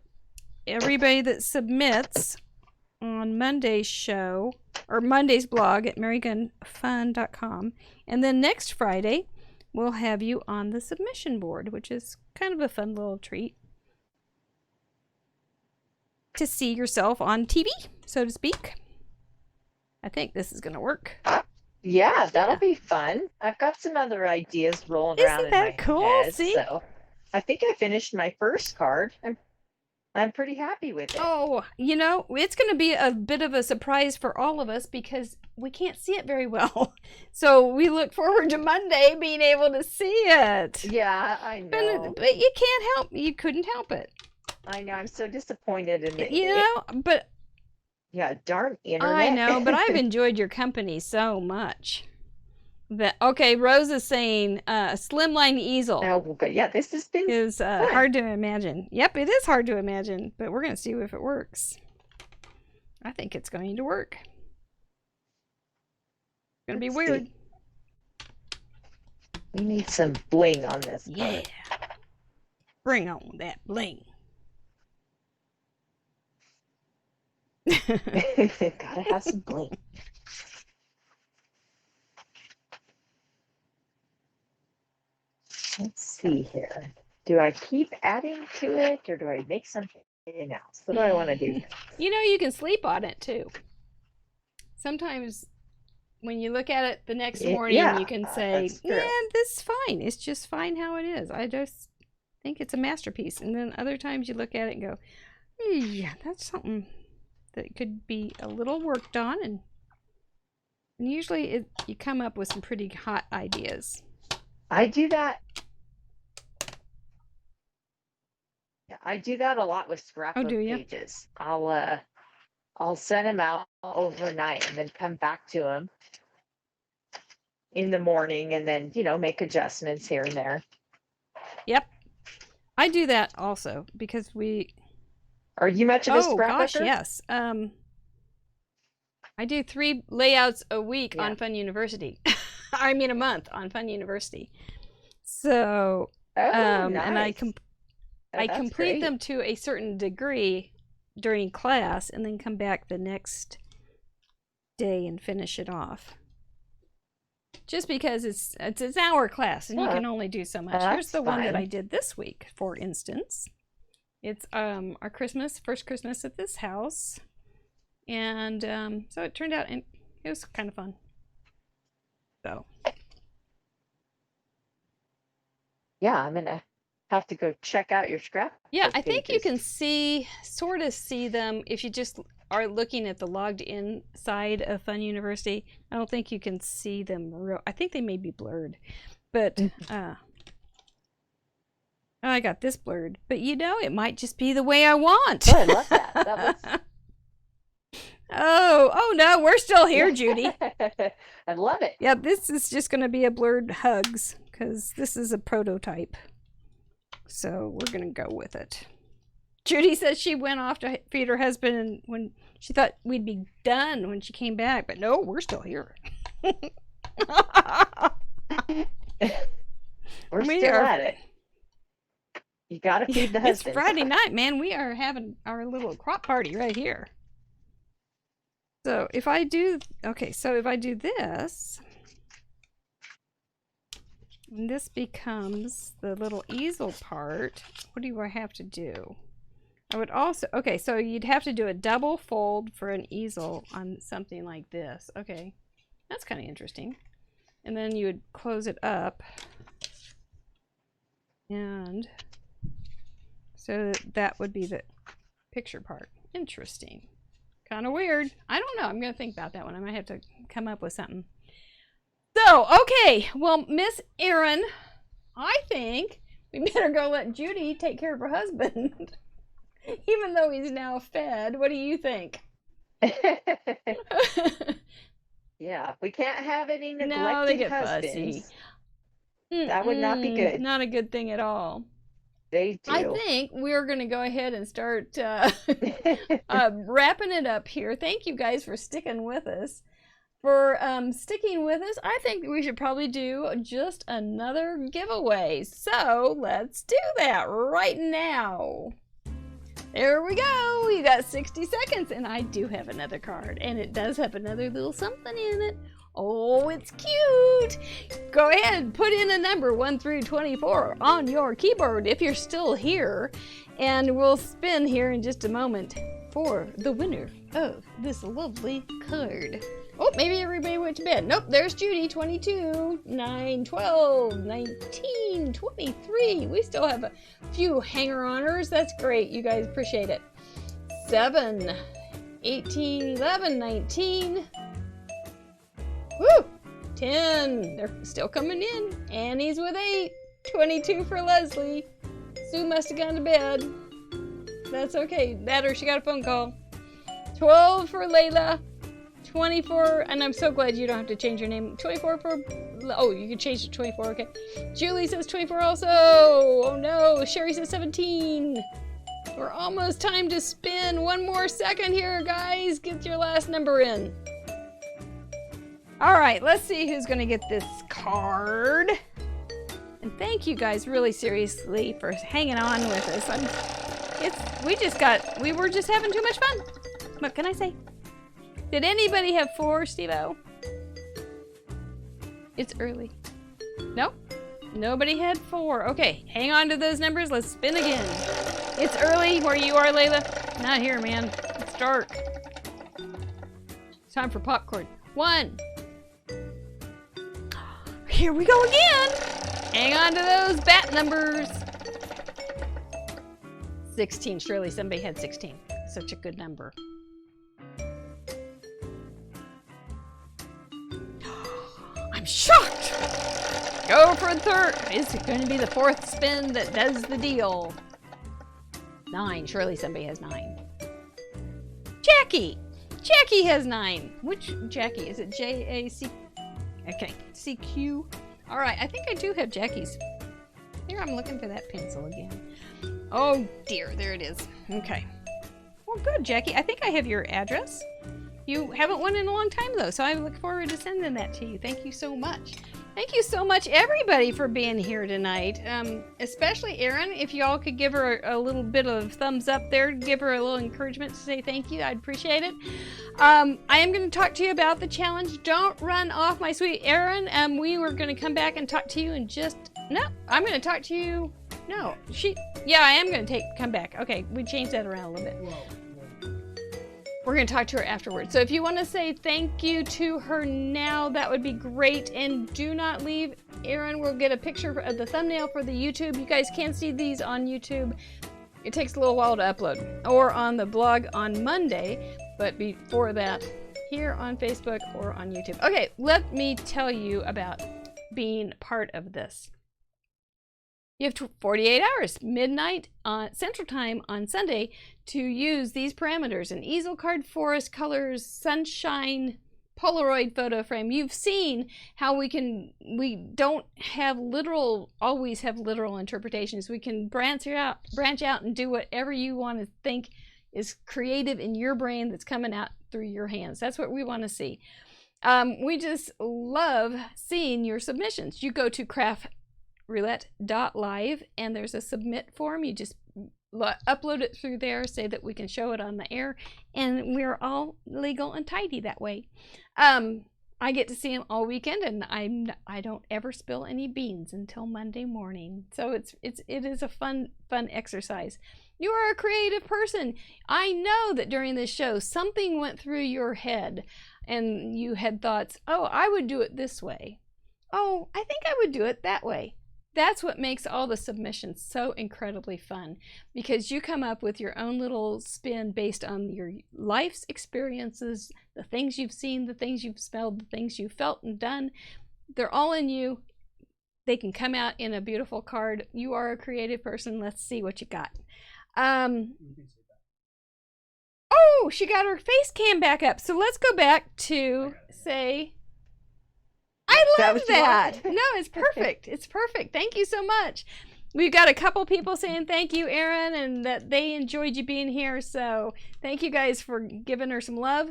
everybody that submits on Monday's show or Monday's blog at marygunfun.com. And then next Friday, we'll have you on the submission board, which is kind of a fun little treat to see yourself on TV, so to speak. I think this is gonna work. Yeah, that'll be fun. I've got some other ideas rolling Isn't around in that my cool? head. See? So I think I finished my first card. I'm pretty happy with it. Oh, you know, it's going to be a bit of a surprise for all of us because we can't see it very well. So we look forward to Monday being able to see it. Yeah, I know. But you can't help, you couldn't help it. I know. I'm so disappointed in it. You know, but Yeah, darn internet. I know, but I've enjoyed your company so much. Okay, Rose is saying slimline easel Oh, but yeah, this has been is hard to imagine. Yep, it is hard to imagine, but we're going to see if it works. I think it's going to work. It's going to be Let's weird. see. We need some bling on this. Yeah. Bring on that bling. Gotta have some bling. Let's see here. Do I keep adding to it or do I make something else? What do I want to do? You know, you can sleep on it too. Sometimes when you look at it the next morning, Yeah, you can say, that's true. yeah, this is fine. It's just fine how it is. I just think it's a masterpiece. And then other times you look at it and go, yeah, that's something that could be a little worked on. And usually you come up with some pretty hot ideas. I do that. Yeah, I do that a lot with scrapbook do ya? pages. I'll send them out overnight and then come back to them in the morning and then, make adjustments here and there. Yep. I do that also because Are you much of a oh gosh, scrapbooker? yes. I do 3 layouts a week Yeah. on Fun University. I mean a month on Fun University. So, Oh, and I nice. I That's complete great. them to a certain degree during class and then come back the next day and finish it off. Just because it's an hour class and you Yeah. can only do so much. Well, Here's the that's one that fine. I did this week, for instance. It's our first Christmas at this house. And so it turned out, and it was kind of fun. So, Yeah, I'm gonna have to go check out your scrap. yeah, I think you can sort of see them if you just are looking at the logged in side of Fun University. I don't think you can see them I think they may be blurred. But I got this blurred. But it might just be the way I want. Oh, I love that. That was Oh no, we're still here, Judy. I love it. Yeah, this is just going to be a blurred hugs because this is a prototype. So we're going to go with it. Judy says she went off to feed her husband when she thought we'd be done when she came back. But no, we're still here. We're We still are- at it. You gotta feed the It's husband. Friday night, man. We are having our little crop party right here. So if I do this, and this becomes the little easel part, what do I have to do? I would also, okay, so you'd have to do a double fold for an easel on something like this. Okay, that's kind of interesting. And then you would close it up. And so that would be the picture part. Interesting. Kind of weird. I don't know. I'm going to think about that one. I might have to come up with something. So, okay. Well, Miss Erin, I think we better go let Judy take care of her husband. Even though he's now fed. What do you think? Yeah, we can't have any neglected No, they get husbands. fussy. That would not be good. Not a good thing at all. They do. I think we're going to go ahead and start wrapping it up here. Thank you guys for sticking with us. I think we should probably do just another giveaway. So let's do that right now. There we go. We got 60 seconds, and I do have another card, and it does have another little something in it. Oh, it's cute. Go ahead, put in a number 1 through 24 on your keyboard if you're still here, and we'll spin here in just a moment for the winner of this lovely card. Oh, maybe everybody went to bed. Nope, there's Judy, 22, 9, 12, 19, 23. We still have a few hanger-oners. That's great. You guys appreciate it. 7, 18, 11, 19. Woo! 10. They're still coming in. Annie's with 8. 22 for Leslie. Sue must have gone to bed. That's okay. That or she got a phone call. 12 for Layla. 24, and I'm so glad you don't have to change your name. 24 for, oh, you can change it to 24, okay. Julie says 24 also. Oh no, Sherry says 17. We're almost time to spin. One more second here, guys. Get your last number in. All right, let's see who's gonna get this card. And thank you guys really seriously for hanging on with us. We were just having too much fun. What can I say? Did anybody have 4, Steve-O? It's early. Nope. Nobody had 4. Okay, hang on to those numbers. Let's spin again. It's early where you are, Layla. Not here, man. It's dark. It's time for popcorn. 1. Here we go again. Hang on to those bat numbers. 16. Surely somebody had 16. Such a good number. I'm shocked. Go for the 3rd. Is it going to be the 4th spin that does the deal? 9. Surely somebody has 9. Jackie. Jackie has 9. Which Jackie? Is it J-A-C? Okay, C-Q. All right, I think I do have Jackie's. Here, I'm looking for that pencil again. Oh dear, there it is. Okay. Well, good, Jackie. I think I have your address. You haven't won in a long time, though, so I look forward to sending that to you. Thank you so much. Thank you so much, everybody, for being here tonight. Especially Erin, if y'all could give her a little bit of thumbs up there, give her a little encouragement to say thank you, I'd appreciate it. I am going to talk to you about the challenge. Don't run off, my sweet Erin. We were going to come back and talk to you in just... No, I'm going to talk to you... No, yeah, I am going to come back. Okay, we changed that around a little bit. We're going to talk to her afterwards. So if you want to say thank you to her now, that would be great. And do not leave. Erin will get a picture of the thumbnail for the YouTube. You guys can see these on YouTube. It takes a little while to upload. Or on the blog on Monday. But before that, here on Facebook or on YouTube. Okay, let me tell you about being part of this. You have 48 hours, midnight Central Time on Sunday, to use these parameters: an easel card, forest colors, sunshine, Polaroid photo frame. You've seen how we don't have always have literal interpretations. We can branch out and do whatever you want to think is creative in your brain that's coming out through your hands. That's what we want to see. We just love seeing your submissions. You go to craftroulette.live and there's a submit form. You just upload it through there, say that we can show it on the air, and we're all legal and tidy that way. I get to see them all weekend, and I don't ever spill any beans until Monday morning. So it is a fun exercise. You are a creative person. I know that during this show something went through your head and you had thoughts, oh, I would do it this way. Oh, I think I would do it that way. That's what makes all the submissions so incredibly fun, because you come up with your own little spin based on your life's experiences, the things you've seen, the things you've smelled, the things you've felt and done. They're all in you. They can come out in a beautiful card. You are a creative person. Let's see what you got. Oh, she got her face cam back up. So let's go back to say... I love that. No, it's perfect. It's perfect. Thank you so much. We've got a couple people saying thank you, Erin, and that they enjoyed you being here. So thank you guys for giving her some love.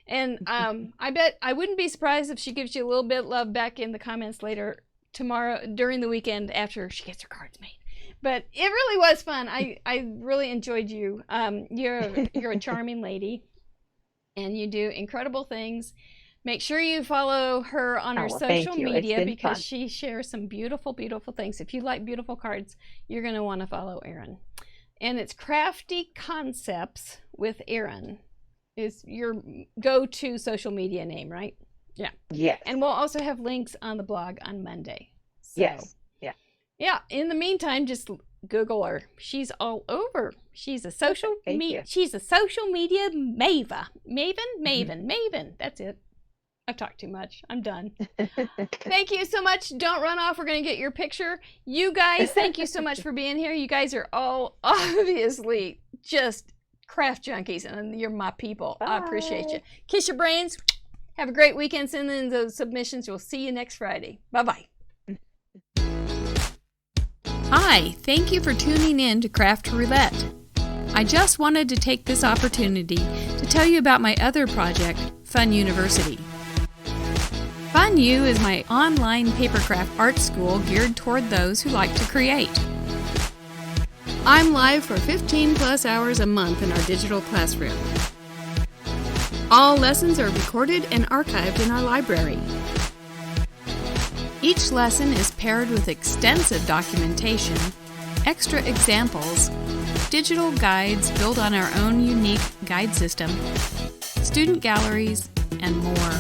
And I bet I wouldn't be surprised if she gives you a little bit of love back in the comments later tomorrow during the weekend after she gets her cards made. But it really was fun. I really enjoyed you. You're a charming lady, and you do incredible things. Make sure you follow her on her social media because she shares some beautiful, beautiful things. If you like beautiful cards, you're going to want to follow Erin. And it's Crafty Concepts with Erin. is your go-to social media name, right? Yeah. Yes. And we'll also have links on the blog on Monday. So, Yes. Yeah. yeah. In the meantime, just Google her. She's all over. She's a social she's a social media maven. That's it. I've talked too much. I'm done. Thank you so much. Don't run off. We're going to get your picture. You guys, thank you so much for being here. You guys are all obviously just craft junkies, and you're my people. Bye. I appreciate you. Kiss your brains. Have a great weekend. Send in those submissions. We'll see you next Friday. Bye-bye. Hi, thank you for tuning in to Craft Roulette. I just wanted to take this opportunity to tell you about my other project, Fun University. Fun U is my online papercraft art school geared toward those who like to create. I'm live for 15 plus hours a month in our digital classroom. All lessons are recorded and archived in our library. Each lesson is paired with extensive documentation, extra examples, digital guides built on our own unique guide system, student galleries, and more.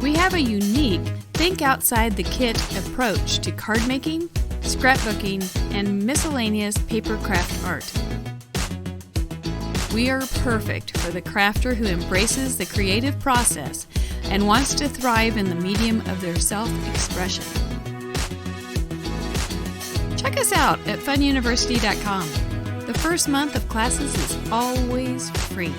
We have a unique think outside the kit approach to card making, scrapbooking, and miscellaneous papercraft art. We are perfect for the crafter who embraces the creative process and wants to thrive in the medium of their self-expression. Check us out at fununiversity.com. The first month of classes is always free.